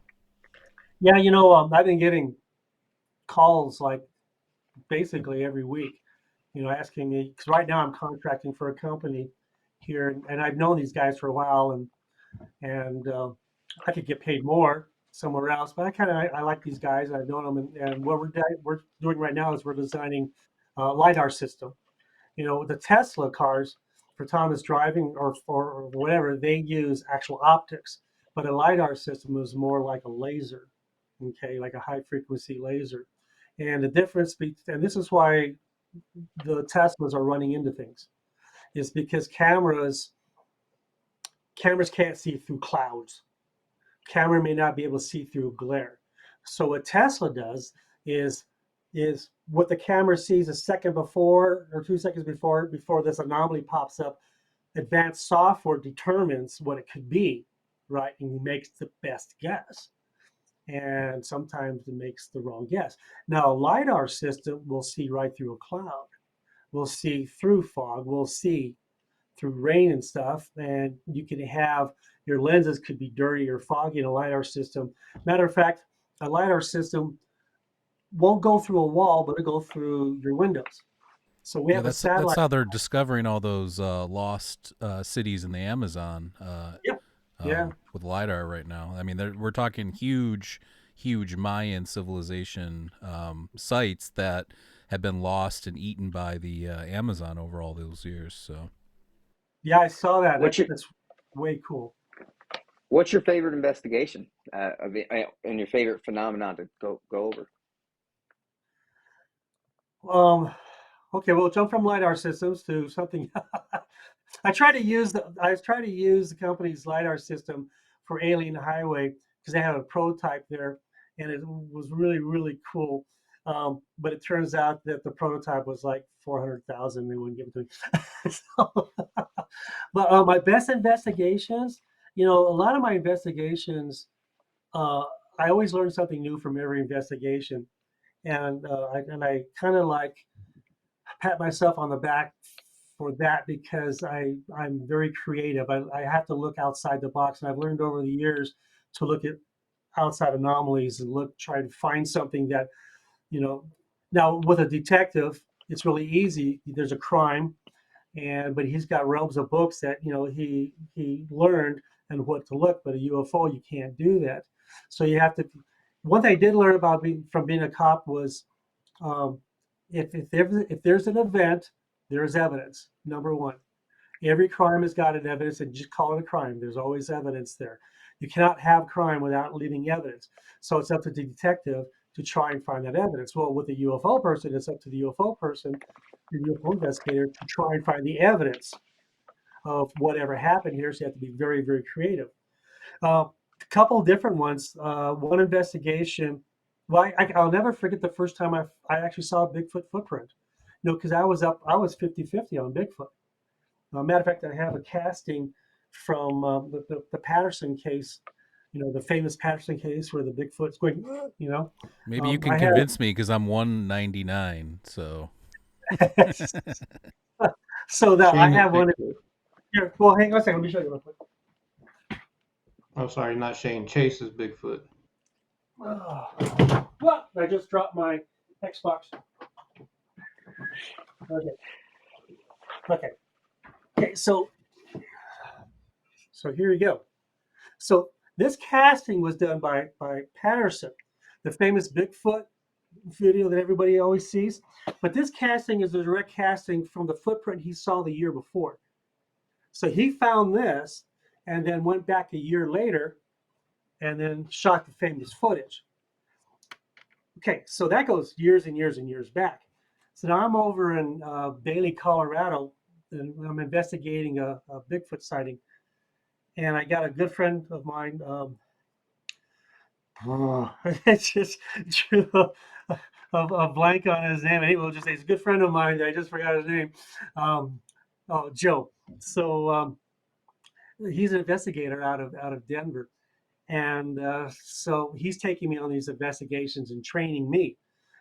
yeah, I've been getting calls like basically every week, asking me, because right now I'm contracting for a company here, and I've known these guys for a while, and I could get paid more somewhere else, but I like these guys. I've known them, and what we're doing right now is we're designing a lidar system. The Tesla cars for autonomous driving or for whatever, they use actual optics, but a lidar system is more like a laser, okay, like a high frequency laser. And the difference, and this is why the Teslas are running into things, is because cameras can't see through clouds. Camera may not be able to see through glare. So what Tesla does is what the camera sees a second before or 2 seconds before this anomaly pops up. Advanced software determines what it could be, right, and makes the best guess. And sometimes it makes the wrong guess. Now, a lidar system will see right through a cloud. We'll see through fog. We'll see through rain and stuff. And you can have your lenses could be dirty or foggy in a lidar system. Matter of fact, a lidar system won't go through a wall, but it'll go through your windows. So we yeah, have a that's satellite. how they're discovering all those lost cities in the Amazon Yep. Yeah. with lidar right now. I mean, we're talking huge Mayan civilization sites that have been lost and eaten by the Amazon over all those years. So Yeah, I saw that. What's your That's way cool. What's your favorite investigation and your favorite phenomenon to go over? Um, okay, we'll jump from lidar systems to something. I try to use the company's lidar system for Alien Highway because they have a prototype there, and it was really, really cool. But it turns out that the prototype was like 400,000. They wouldn't give it to me. So, but my best investigations, a lot of my investigations, uh, I always learn something new from every investigation, and I kind of like pat myself on the back for that because I'm very creative. I have to look outside the box, and I've learned over the years to look at outside anomalies and try to find something that you know. Now with a detective, it's really easy. There's a crime, but he's got realms of books that he learned and what to look. But a UFO, you can't do that. So you have to. One thing I did learn about from being a cop was um, if there's an event, there's evidence. Number one, every crime has got an evidence, and just call it a crime. There's always evidence there. You cannot have crime without leaving evidence. So it's up to the detective to try and find that evidence. Well, with the UFO person, it's up to the UFO person, the UFO investigator, to try and find the evidence of whatever happened here. So you have to be very, very creative. A couple different ones. One investigation. Well, I'll never forget the first time I actually saw a Bigfoot footprint. Because I was 50-50 on Bigfoot. Matter of fact, I have a casting from the Patterson case, the famous Patterson case where the Bigfoot's going, Maybe you can I convince me because I'm 199. So had, so that I Shane is have one Bigfoot. here. Well, hang on a second. Let me show you real quick. Oh, sorry, not Shane. Chase is Bigfoot. Well, I just dropped my Xbox. Okay. So here we go. So this casting was done by Patterson, the famous Bigfoot video that everybody always sees. But this casting is a direct casting from the footprint he saw the year before. So he found this and then went back a year later and then shot the famous footage. Okay, so that goes years and years and years back. So now I'm over in Bailey, Colorado, and I'm investigating a Bigfoot sighting. And I got a good friend of mine. It's just drew a blank on his name. And he will just say he's a good friend of mine. I just forgot his name. Joe. So he's an investigator out of Denver, and so he's taking me on these investigations and training me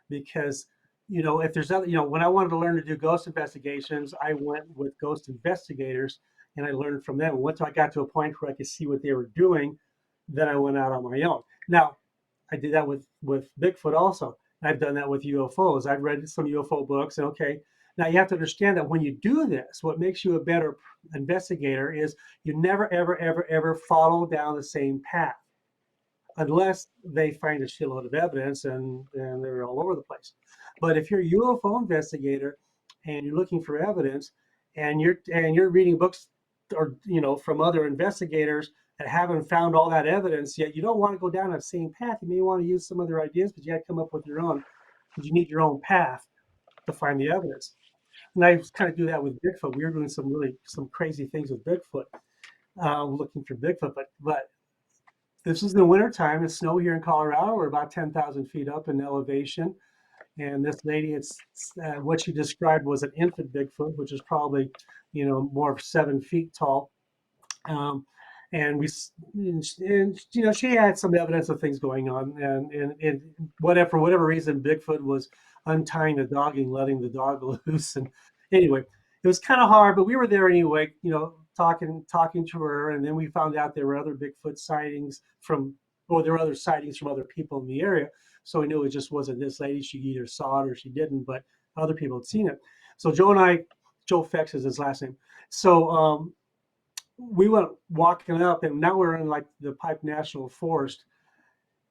because if there's other when I wanted to learn to do ghost investigations, I went with ghost investigators and I learned from them. And once I got to a point where I could see what they were doing, then I went out on my own. Now I did that with Bigfoot also. I've done that with UFOs. I've read some UFO books, and okay, now you have to understand that when you do this, what makes you a better investigator is you never, ever, ever, ever follow down the same path unless they find a shitload of evidence and they're all over the place. But if you're a UFO investigator and you're looking for evidence and you're reading books or from other investigators that haven't found all that evidence yet, you don't want to go down that same path. You may want to use some other ideas, but you have to come up with your own because you need your own path to find the evidence. And I kind of do that with Bigfoot. We were doing some crazy things with Bigfoot, looking for Bigfoot. But this is the wintertime. It's snow here in Colorado. We're about 10,000 feet up in elevation. And this lady, what she described was an infant Bigfoot, which is probably, more of 7 feet tall. And she had some evidence of things going on, and for whatever reason, Bigfoot was untying the dog and letting the dog loose. And anyway, it was kind of hard, but we were there anyway, talking to her, and then we found out there were other Bigfoot sightings there were other sightings from other people in the area. So we knew it just wasn't this lady. She either saw it or she didn't, but other people had seen it. So Joe Fex is his last name. So we went walking up, and now we're in like the Pipe National Forest,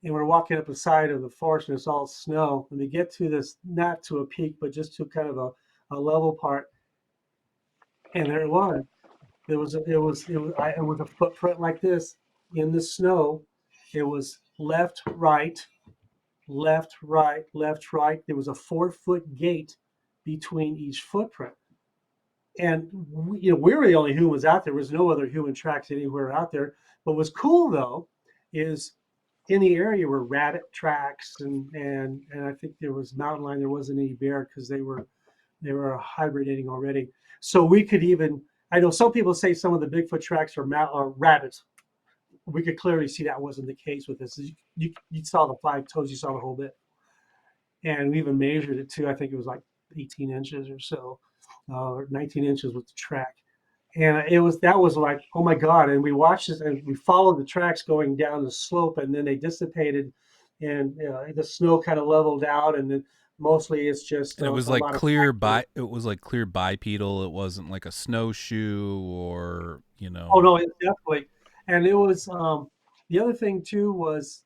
and we're walking up the side of the forest, and it's all snow. And we get to this, not to a peak, but just to kind of a level part, and there it was. It was a footprint like this in the snow. It was left, right, left, right, left, right. There was a 4-foot gate between each footprint. And we were the only humans out there. There was no other human tracks anywhere out there. But what's cool though is in the area were rabbit tracks, and I think there was mountain lion. There wasn't any bear because they were hibernating already. So we could even, I know some people say some of the Bigfoot tracks are rabbits. We could clearly see that wasn't the case with this. You saw the 5 toes, you saw the whole bit, and we even measured it too. I think it was like 18 inches or so, or 19 inches with the track. And that was like, oh my God. And we watched this and we followed the tracks going down the slope, and then they dissipated, and the snow kind of leveled out, and then mostly it's just And it was a like lot of clear factory. it was like clear bipedal. It wasn't like a snowshoe or, Oh no, it definitely. And it was the other thing too was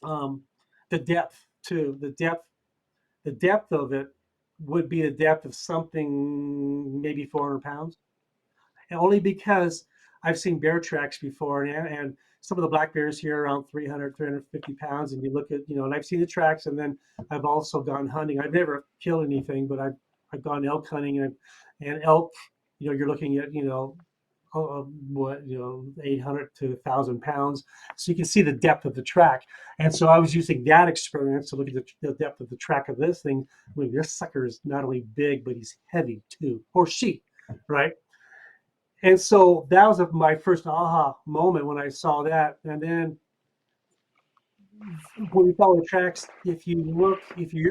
um, the depth too. The depth of it would be the depth of something maybe 400 pounds. And only because I've seen bear tracks before, and some of the black bears here are around 300, 350 pounds. And you look at, and I've seen the tracks, and then I've also gone hunting. I've never killed anything, but I've gone elk hunting, and elk, you're looking at, what, 800 to 1,000 pounds. So you can see the depth of the track. And so I was using that experience to look at the depth of the track of this thing. I mean, this sucker is not only big, but he's heavy too, or she, right? And so that was my first aha moment when I saw that. And then when you follow the tracks, if you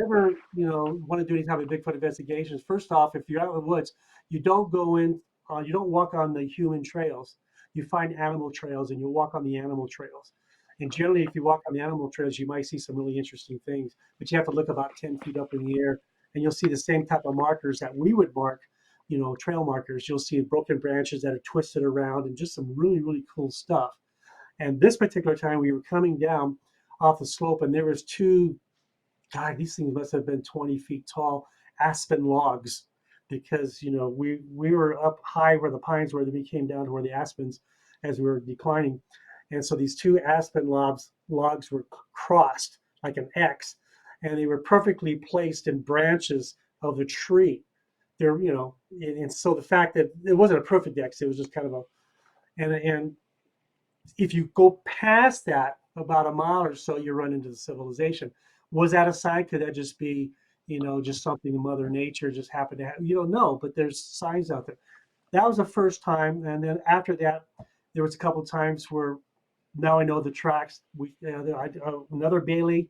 ever, want to do any type of Bigfoot investigations, first off, if you're out in the woods, you don't go in, you don't walk on the human trails. You find animal trails and you walk on the animal trails. And generally, if you walk on the animal trails, you might see some really interesting things, but you have to look about 10 feet up in the air, and you'll see the same type of markers that we would mark, trail markers. You'll see broken branches that are twisted around and just some really, really cool stuff. And this particular time, we were coming down off the slope, and there was two. God, these things must have been 20 feet tall aspen logs, because we were up high where the pines were. Then we came down to where the aspens, as we were declining, and so these two aspen logs were crossed like an X, and they were perfectly placed in branches of the tree. They're and so the fact that it wasn't a perfect X, it was just kind of a and if you go past that about a mile or so, you run into the civilization. Was that a sign? Could that just be, just something Mother Nature just happened to have? You don't know, but there's signs out there. That was the first time, and then after that, there was a couple of times where now I know the tracks. Another Bailey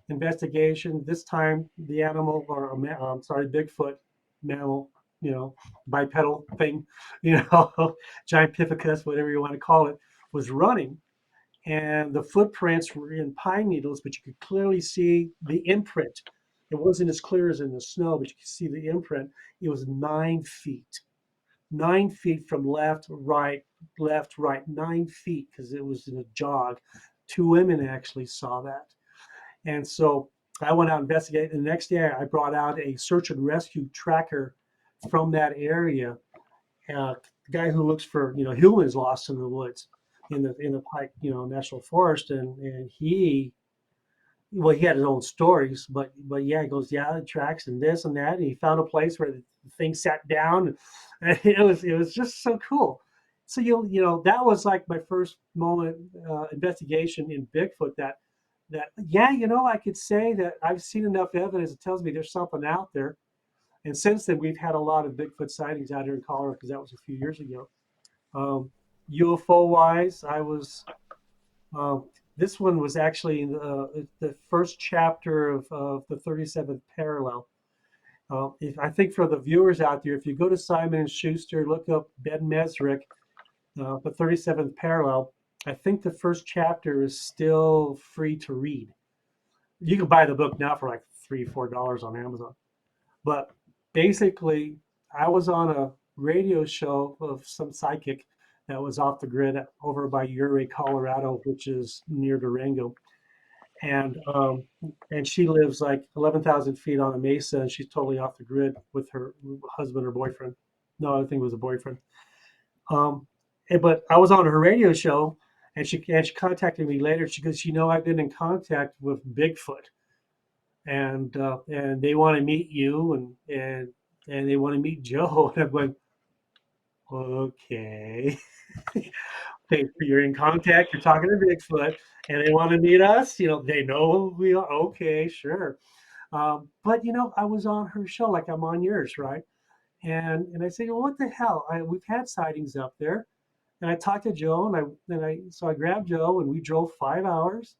investigation. This time, the animal, or sorry, Bigfoot mammal, you know, bipedal thing, giant pithecus, whatever you want to call it, was running, and the footprints were in pine needles, but you could clearly see the imprint. It wasn't as clear as in the snow, but you could see the imprint. It was 9 feet, 9 feet from left, right, 9 feet, because it was in a jog. Two women actually saw that. And so I went out and investigated. The next day, I brought out a search and rescue tracker from that area. The guy who looks for humans lost in the woods, in the Pike National Forest, and he had his own stories, but yeah, he goes, yeah, the tracks and this and that, and he found a place where the thing sat down, and it was just so cool. So that was like my first moment investigation in Bigfoot. That yeah, I could say that I've seen enough evidence that tells me there's something out there. And since then, we've had a lot of Bigfoot sightings out here in Colorado, because that was a few years ago. Um, UFO wise, I was uh, this one was actually the first chapter of the 37th parallel. If I think for the viewers out there, if you go to Simon and Schuster, look up Ben Mesrick, the 37th parallel. I think the first chapter is still free to read. You can buy the book now for like $3, $4 on Amazon. But basically, I was on a radio show of some psychic that was off the grid over by Uray, Colorado, which is near Durango. And she lives like 11,000 feet on a mesa, and she's totally off the grid with her husband or boyfriend. No, I think it was a boyfriend. Um, but I was on her radio show, and she contacted me later. She goes, I've been in contact with Bigfoot, and they want to meet you, and they want to meet Joe. And I'm going, okay. you're in contact, you're talking to Bigfoot, and they want to meet us. They know who we are. Okay, sure. But I was on her show like I'm on yours, right? And I said, well, what the hell? We've had sightings up there. And I talked to Joe, so I grabbed Joe, and we drove 5 hours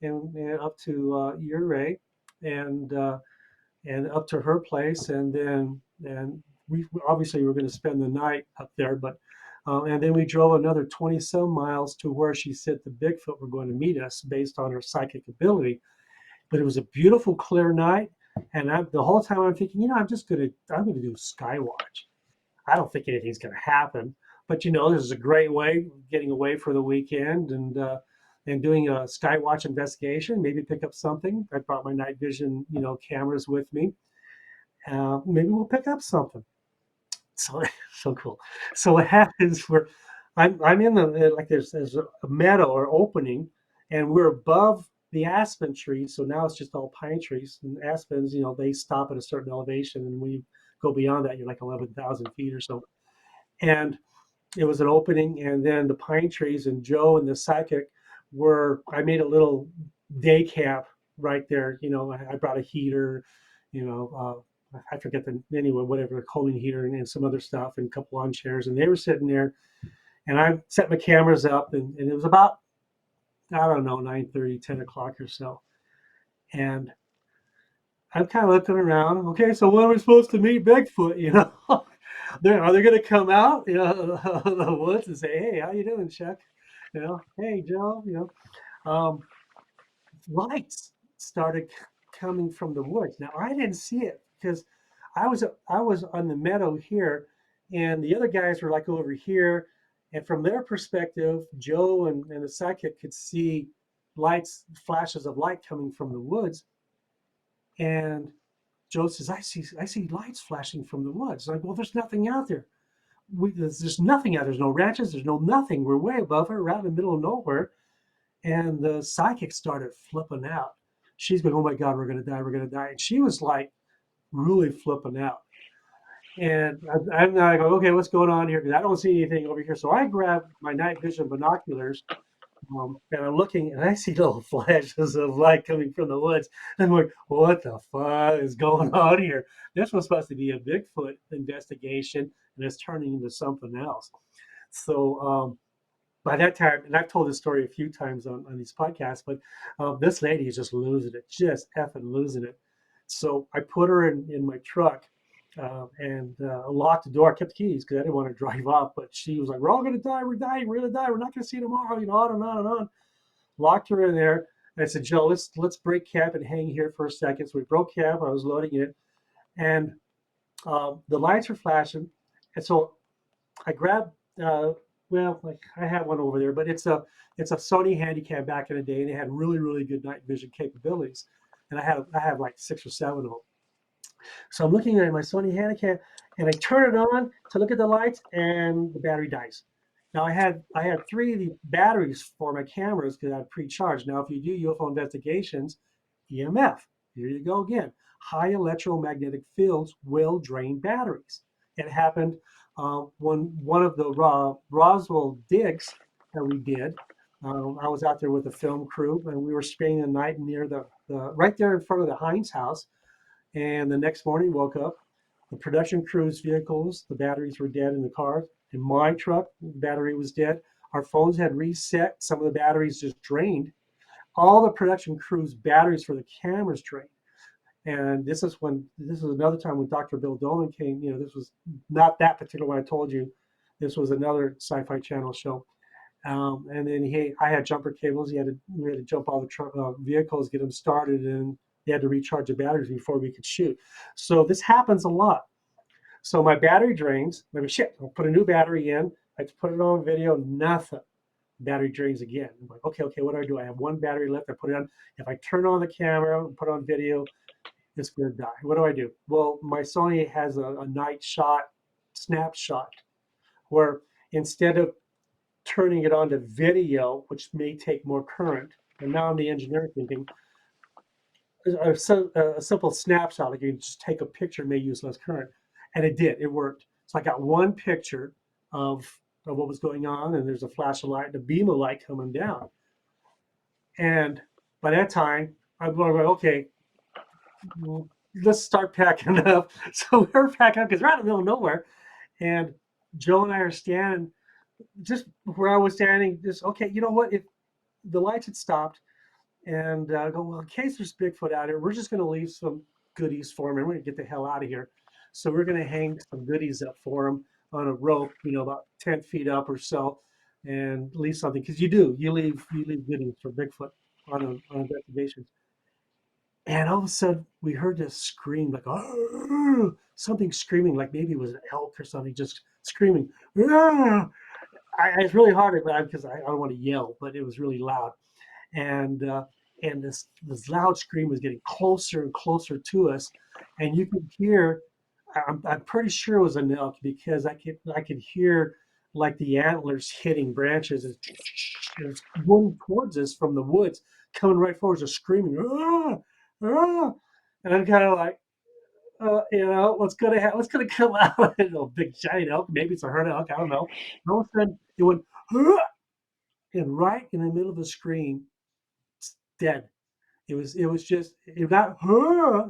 and up to Ouray, and up to her place, and we obviously were going to spend the night up there, but and then we drove another 20 some miles to where she said the Bigfoot were going to meet us based on her psychic ability. But it was a beautiful, clear night, and the whole time I'm thinking, I'm gonna do Skywatch. I don't think anything's going to happen. But this is a great way of getting away for the weekend and doing a Skywatch investigation. Maybe pick up something. I brought my night vision, cameras with me. Maybe we'll pick up something. So so cool. So what happens? I'm in the like there's a meadow or opening, and we're above the aspen trees. So now it's just all pine trees, and aspens, they stop at a certain elevation, and when you go beyond that, you're like 11,000 feet or so. And it was an opening, and then the pine trees and Joe and the psychic I made a little day camp right there. I brought a heater, you know, I forget anyway, whatever, a cooling heater and some other stuff and a couple lawn chairs. And they were sitting there, and I set my cameras up, and it was about, I don't know, 9:30, 10 o'clock or so. And I'm kind of looking around. Okay, so when are we supposed to meet Bigfoot? Are they going to come out, the woods and say, "Hey, how you doing, Chuck?" "Hey, Joe." Lights started coming from the woods. Now I didn't see it because I was on the meadow here, and the other guys were like over here, and from their perspective, Joe and the psychic could see flashes of light coming from the woods, and Joe says, "I see lights flashing from the woods." I'm like, "Well, there's nothing out there. There's nothing out. There's no ranches. There's no nothing. We're way above it. We're out in the middle of nowhere." And the psychic started flipping out. She's going, "Oh my God, we're going to die. We're going to die." And she was like really flipping out. And I'm like, "Okay, what's going on here?" Because I don't see anything over here. So I grabbed my night vision binoculars, and I'm looking, and I see little flashes of light coming from the woods. I'm like, "What the fuck is going on here?" This was supposed to be a Bigfoot investigation, and it's turning into something else. So by that time, and I've told this story a few times on these podcasts, but this lady is just losing it, just effing losing it. So I put her in my truck, and locked the door. I kept the keys because I didn't want to drive off. But she was like, "We're all going to die. We're dying. We're going to die. We're not going to see you tomorrow." On and on and on. Locked her in there. And I said, "Joe, let's break camp and hang here for a second." So we broke camp. I was loading it, and the lights were flashing. And so I grabbed, well, like I have one over there, but it's a Sony Handycam back in the day, and it had really really good night vision capabilities, and I have like 6 or 7 of them. So I'm looking at my Sony Handycam, and I turn it on to look at the lights, and the battery dies. Now I had 3 batteries for my cameras because I had pre-charged. Now if you do UFO investigations, EMF, here you go again. High electromagnetic fields will drain batteries. It happened when one of the Roswell digs that we did. I was out there with a film crew, and we were spending the night near the right there in front of the Heinz house. And the next morning, woke up, the production crew's vehicles, the batteries were dead in the car. In my truck, the battery was dead. Our phones had reset. Some of the batteries just drained. All the production crew's batteries for the cameras drained. And this is another time when Dr. Bill Dolan came. This was not that particular one I told you. This was another Sci-Fi Channel show. And then I had jumper cables. We had to jump all the vehicles, get them started, and they had to recharge the batteries before we could shoot. So this happens a lot. So my battery drains. Shit, I'll put a new battery in. I put it on video, nothing. Battery drains again. I'm like, okay, what do I do? I have one battery left. I put it on. If I turn on the camera and put on video, it's going to die. What do I do? Well, my Sony has a night shot snapshot where instead of turning it on to video, which may take more current, and now I'm the engineer thinking, a simple snapshot, like you can just take a picture, may use less current. And it did, it worked. So I got one picture of of what was going on, and there's a flash of light and a beam of light coming down. And by that time, I'm going, okay, well, let's start packing up. So we're packing up because we're out in the middle of nowhere. And Joe and I are standing just where I was standing, just, okay, you know what? If the lights had stopped, and go, well, in case there's Bigfoot out here, we're just going to leave some goodies for him, and we're going to get the hell out of here. So we're going to hang some goodies up for him on a rope, about 10 feet up or so, and leave something, because you leave goodies for Bigfoot on investigations. And all of a sudden, we heard this scream, like, oh, something screaming, like maybe it was an elk or something, just screaming. Oh! It's really hard because I don't want to yell, but it was really loud. And this loud scream was getting closer and closer to us, and you could hear. I'm pretty sure it was an elk, because I could hear like the antlers hitting branches. It's going towards us from the woods, coming right forward, just screaming, ah, ah. And I'm kind of like, what's gonna come out? Big giant elk, maybe it's a herd elk, I don't know. And all of a sudden, it went, ah, and right in the middle of the scream, dead. It was just, it got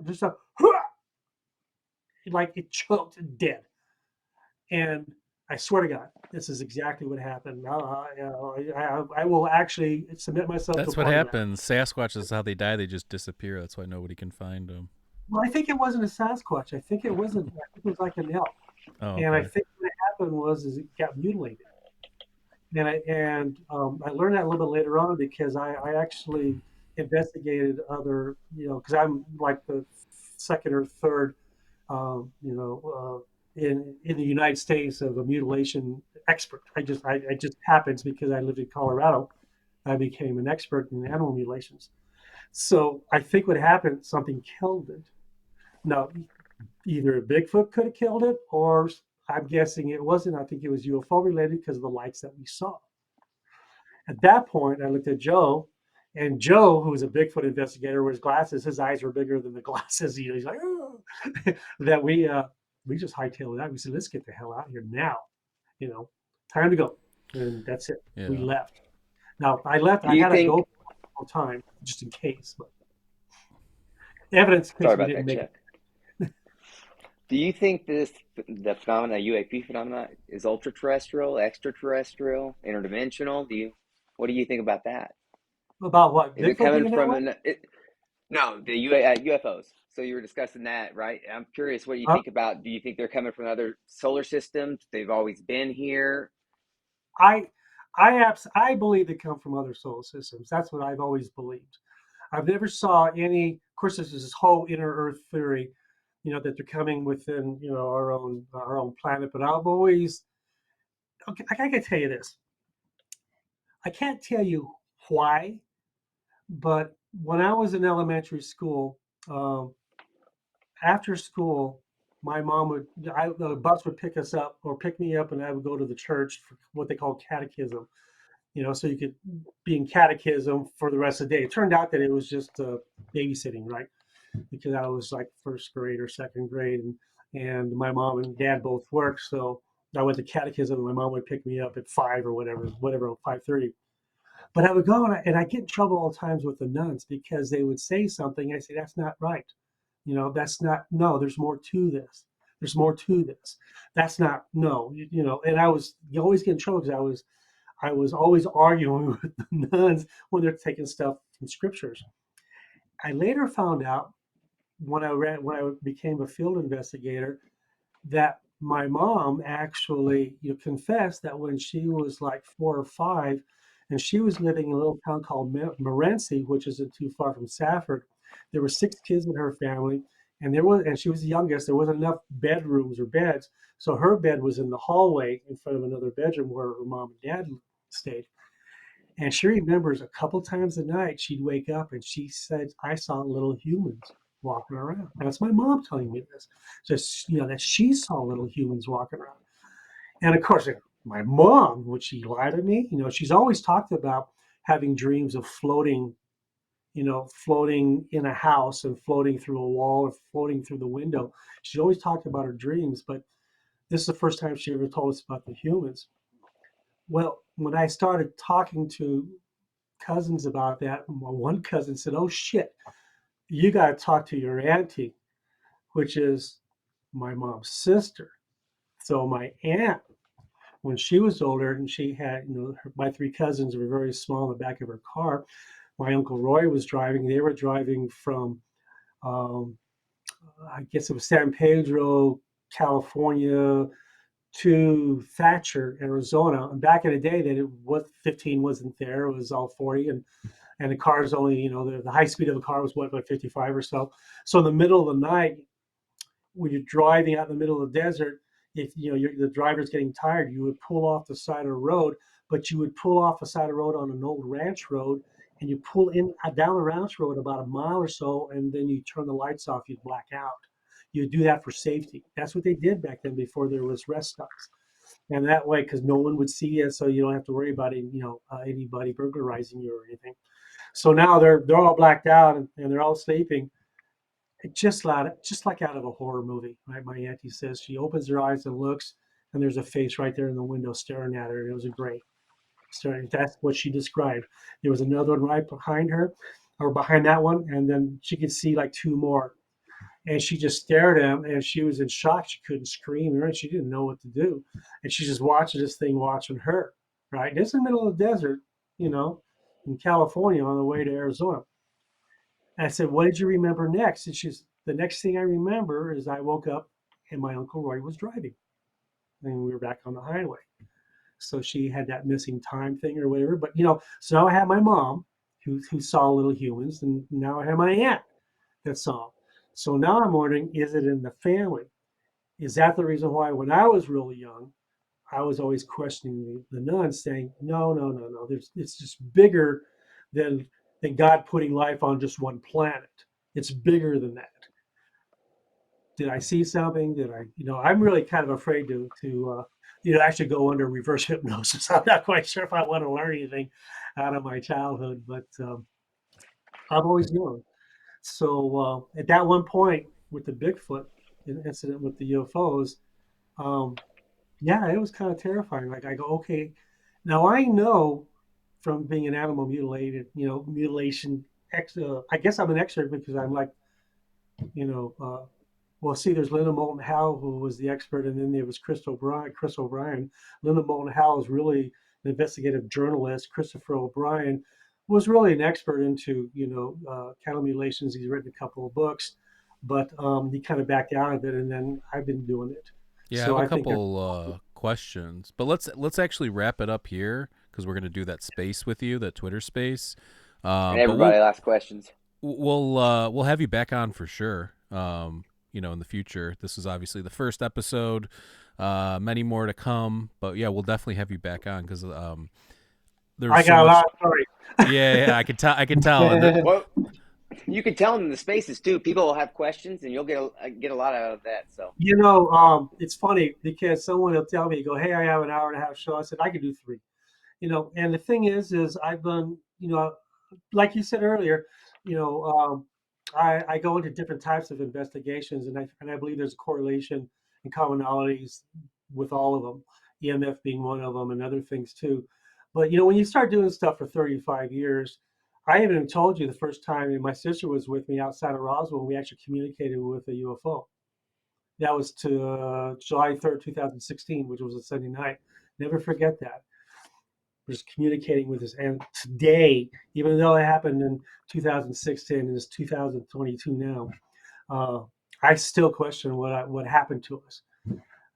just a like it choked dead. And I swear to God, this is exactly what happened. I will actually submit myself to That's what part of that. happens. Sasquatch is how they die. They just disappear. That's why nobody can find them. Well, I think it wasn't a Sasquatch. I think it wasn't. I think it was like an elk. Oh, And I okay. think what happened was is it got mutilated. And I learned that a little bit later on, because I actually investigated other, because I'm like the second or third, in the United States, of a mutilation expert. I just happens, because I lived in Colorado, I became an expert in animal mutilations. So I think what happened, something killed it. Now, either a Bigfoot could have killed it, or I'm guessing it wasn't. I think it was UFO related because of the lights that we saw. At that point, I looked at Joe, and Joe, who was a Bigfoot investigator, with his glasses, his eyes were bigger than the glasses. He's like, oh. That we just hightailed it out. We said, let's get the hell out of here now. You know, time to go. And that's it. We Yeah. left. Now I left. Do I you had a think? GoPro all the time, just in case, but evidence in Sorry case we about didn't that, make it. Chet. Do you think the phenomena, UAP phenomena, is ultra terrestrial, extraterrestrial, interdimensional? What do you think about that? About what? Is it Bigfoot coming being that from way? no, the UFOs? So you were discussing that, right? I'm curious what you Uh, think about. Do you think they're coming from other solar systems? They've always been here. I I believe they come from other solar systems. That's what I've always believed. I've never saw any. Of course, there's this whole inner Earth theory, that they're coming within, our own planet. But I've always, okay, I can tell you this. I can't tell you why, but when I was in elementary school, um, after school, my mom the bus would pick us up or pick me up, and I would go to the church for what they call catechism. So you could be in catechism for the rest of the day. It turned out that it was just babysitting, right? Because I was like first grade or second grade, and my mom and dad both worked, so I went to catechism, and my mom would pick me up at 5 or whatever 5:30. But I would go, and I get in trouble all the times with the nuns, because they would say something. I say, that's not right. That's not, no, there's more to this. There's more to this. That's not, no, and you always get in trouble, because I was always arguing with the nuns when they're taking stuff from scriptures. I later found out, when I became a field investigator, that my mom actually, confessed that when she was like 4 or 5, and she was living in a little town called Morenci, which isn't too far from Safford. There were 6 kids in her family, and she was the youngest. There wasn't enough bedrooms or beds, so her bed was in the hallway in front of another bedroom where her mom and dad stayed. And she remembers a couple times a night she'd wake up, and she said, I saw little humans walking around. And that's my mom telling me this. Just, that she saw little humans walking around. And of course, my mom, would she lie to me? She's always talked about having dreams of floating, floating in a house, and floating through a wall, or floating through the window. She's always talked about her dreams, but this is the first time she ever told us about the humans. Well, when I started talking to cousins about that, my one cousin said, "Oh shit, you got to talk to your auntie," which is my mom's sister. So my aunt, when she was older and she had, my three cousins were very small in the back of her car. My uncle Roy was driving. They were driving from, um, I guess it was San Pedro, California, to Thatcher, Arizona. And back in the day, that it was 15 wasn't there; it was all 40, and the car's only, the high speed of the car was what, about 55 or so. So in the middle of the night, when you're driving out in the middle of the desert, if the driver's getting tired, you would pull off the side of the road, but you would pull off the side of the road on an old ranch road, and you pull in down the ranch road about a mile or so, and then you turn the lights off, you'd black out. You would do that for safety. That's what they did back then before there was rest stops. And that way, because no one would see you, so you don't have to worry about it, anybody burglarizing you or anything. So now they're all blacked out, and they're all sleeping. Just like out of a horror movie. Right? My auntie says she opens her eyes and looks, and there's a face right there in the window staring at her. It was a gray. Staring. That's what she described. There was another one right behind her, or behind that one, and then she could see like two more. And she just stared at him, and she was in shock. She couldn't scream, right? She didn't know what to do, and she's just watching this thing, watching her. Right? This is in the middle of the desert, you know, in California on the way to Arizona. And I said, "What did you remember next?" And she's, "The next thing I remember is I woke up and my Uncle Roy was driving and we were back on the highway." So she had that missing time thing or whatever. But, so now I have my mom who saw little humans, and now I have my aunt that saw 'em. So now I'm wondering, is it in the family? Is that the reason why when I was really young, I was always questioning the nuns, saying, "No, no, no, no. It's just bigger than God putting life on just one planet. It's bigger than that." Did I see something? Did I, I'm really kind of afraid to actually go under reverse hypnosis. I'm not quite sure if I want to learn anything out of my childhood, but I've always known. So at that one point with the Bigfoot incident with the UFOs, um, yeah, it was kind of terrifying. Like I go, okay, now I know from being an animal mutilation. I guess I'm an expert because I'm like, you know, well, see, there's Linda Moulton Howe, who was the expert, and then there was Chris O'Brien. Linda Moulton Howe is really an investigative journalist. Christopher O'Brien was really an expert into, cattle mutilations. He's written a couple of books, but he kind of backed out of it, and then I've been doing it. Yeah, I have So a I think there's couple questions, but let's actually wrap it up here because we're gonna do that space with you, that Twitter space. And But everybody asks questions. we'll have you back on for sure. In the future. This is obviously the first episode. Many more to come, but yeah, we'll definitely have you back on because there's I so got a much. lot of stories. Yeah, I can tell. I can tell. Well, you can tell them in the spaces too. People will have questions, and you'll get a lot out of that. So It's funny because someone will tell me, go, "Hey, I have an hour and a half show." I said, "I could do three." And the thing is I've done, like you said earlier, you know, um, I go into different types of investigations, and I believe there's a correlation and commonalities with all of them, EMF being one of them, and other things too. But when you start doing stuff for 35 years, I even told you the first time, and my sister was with me outside of Roswell, we actually communicated with a UFO. That was to July 3rd, 2016, which was a Sunday night. Never forget that. Just communicating with us. And today, even though it happened in 2016 and it's 2022 now, uh, I still question what happened to us.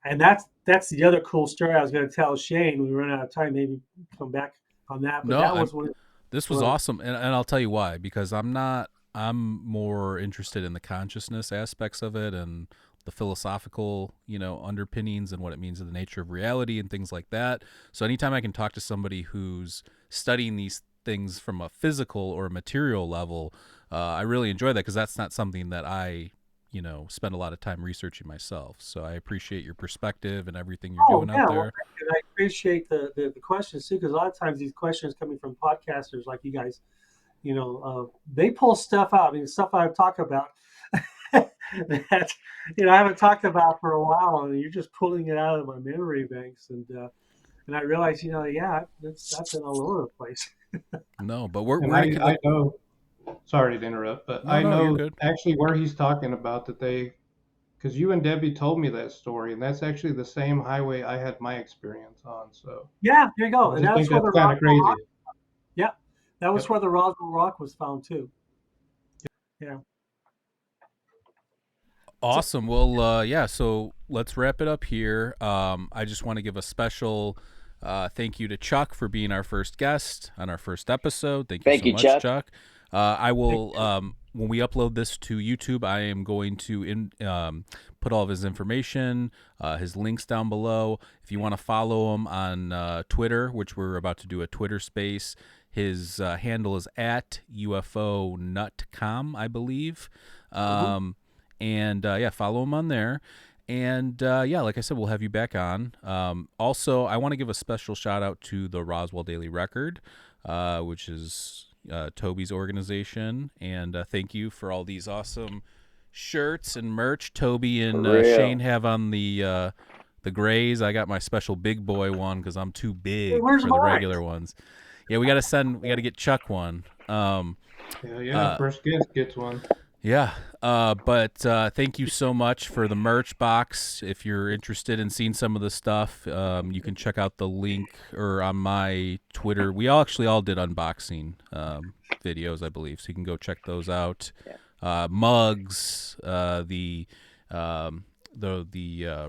And that's the other cool story I was going to tell Shane. We run out of time, maybe come back on that. But No, that was one. this was awesome, and I'll tell you why. Because I'm more interested in the consciousness aspects of it and the philosophical, underpinnings and what it means in the nature of reality and things like that. So anytime I can talk to somebody who's studying these things from a physical or a material level, I really enjoy that because that's not something that I spend a lot of time researching myself. So I appreciate your perspective and everything you're Oh doing out yeah, well, there. and I appreciate the questions too, because a lot of times these questions coming from podcasters like you guys, they pull stuff out. I mean, stuff I've talked about that I haven't talked about for a while, and you're just pulling it out of my memory banks. And And I realized, yeah, that's in all over the place. No, but we're And gonna I know, sorry to interrupt, but I no, you're know good. actually where he's talking about that because you and Debbie told me that story, and that's actually the same highway I had my experience on. So Yeah, there you go. I And just think that's where that's the kind of Roswell Rock. crazy. Yeah, that was Yep. where the Roswell Rock was found too. Yeah. So, Awesome. Well, yeah. So let's wrap it up here. I just want to give a special thank you to Chuck for being our first guest on our first episode. Thank you Thank so you, much, Chuck. Chuck. I will when we upload this to YouTube, I am going to put all of his information, his links down below. If you want to follow him on Twitter, which we're about to do a Twitter space, his handle is at UFONutcom, I believe. And yeah, follow him on there. And yeah, like I said, we'll have you back on. Also, I want to give a special shout out to the Roswell Daily Record, which is Toby's organization. And thank you for all these awesome shirts and merch Toby For and real. Shane have on the grays. I got my special big boy one because I'm too big where's for the mine? regular ones. Yeah, we got to get Chuck one. Yeah, first guest gets one. Yeah, but thank you so much for the merch box. If you're interested in seeing some of the stuff, you can check out the link or on my Twitter. We all did unboxing videos, I believe, so you can go check those out. Mugs, the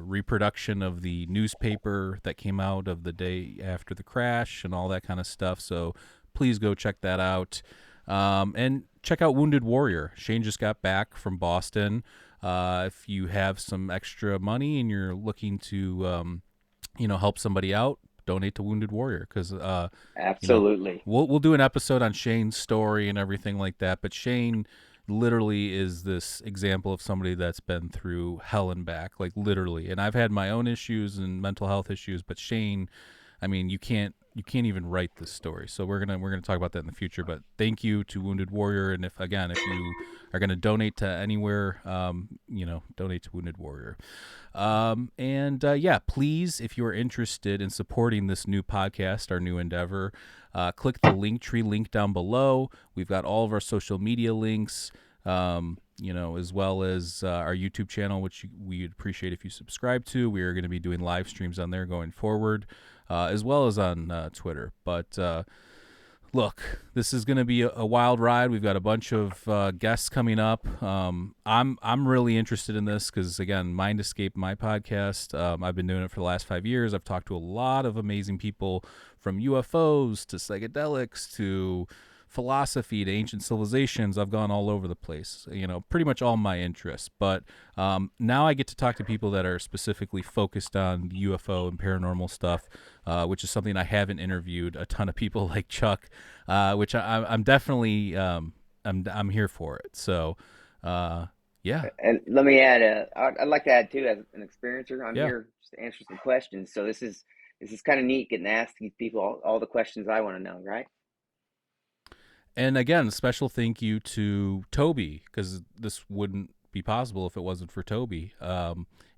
reproduction of the newspaper that came out of the day after the crash and all that kind of stuff. So please go check that out. And check out Wounded Warrior. Shane just got back from Boston. If you have some extra money and you're looking to, help somebody out, donate to Wounded Warrior because Absolutely. we'll do an episode on Shane's story and everything like that. But Shane literally is this example of somebody that's been through hell and back, like literally. And I've had my own issues and mental health issues, but Shane, I mean, you can't even write this story. So we're gonna talk about that in the future. But thank you to Wounded Warrior, and if you are gonna donate to anywhere, donate to Wounded Warrior. Yeah, please, if you are interested in supporting this new podcast, our new endeavor, click the Linktree link down below. We've got all of our social media links. As well as our YouTube channel, which we'd appreciate if you subscribe to. We are going to be doing live streams on there going forward, as well as on Twitter. But look, this is going to be a wild ride. We've got a bunch of guests coming up. I'm really interested in this because, again, Mind Escape, my podcast, I've been doing it for the last 5 years. I've talked to a lot of amazing people, from UFOs to psychedelics to philosophy to ancient civilizations. I've gone all over the place, pretty much all my interests. But now I get to talk to people that are specifically focused on UFO and paranormal stuff, which is something I haven't interviewed a ton of people like Chuck, which I'm definitely I'm here for it. So yeah. And let me add, I'd like to add too, as an experiencer, I'm Yeah. here just to answer some questions. So this is kind of neat getting to ask these people all the questions I want to know, right? And again, special thank you to Toby, because this wouldn't be possible if it wasn't for Toby,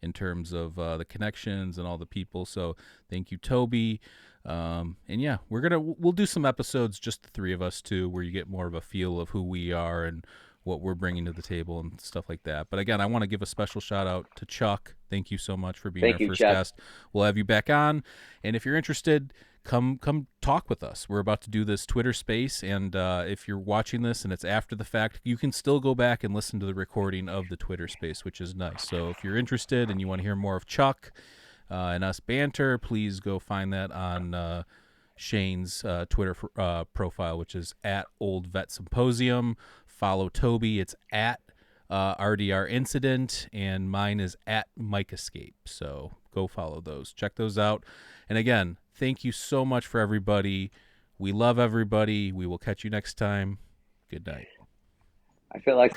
in terms of the connections and all the people. So thank you, Toby. And yeah, we'll do some episodes, just the three of us too, where you get more of a feel of who we are and what we're bringing to the table and stuff like that. But again, I want to give a special shout out to Chuck. Thank you so much for being Thank our you, first Chuck. guest. We'll have you back on. And if you're interested, come talk with us. We're about to do this Twitter space, and if you're watching this and it's after the fact, you can still go back and listen to the recording of the Twitter space, which is nice. So if you're interested and you want to hear more of Chuck and us banter, please go find that on Shane's Twitter profile, which is at Old Vet Symposium. Follow Toby. It's at RDR Incident, and mine is at Mike Escape. So go follow those. Check those out. And again, thank you so much for everybody. We love everybody. We will catch you next time. Good night. I feel like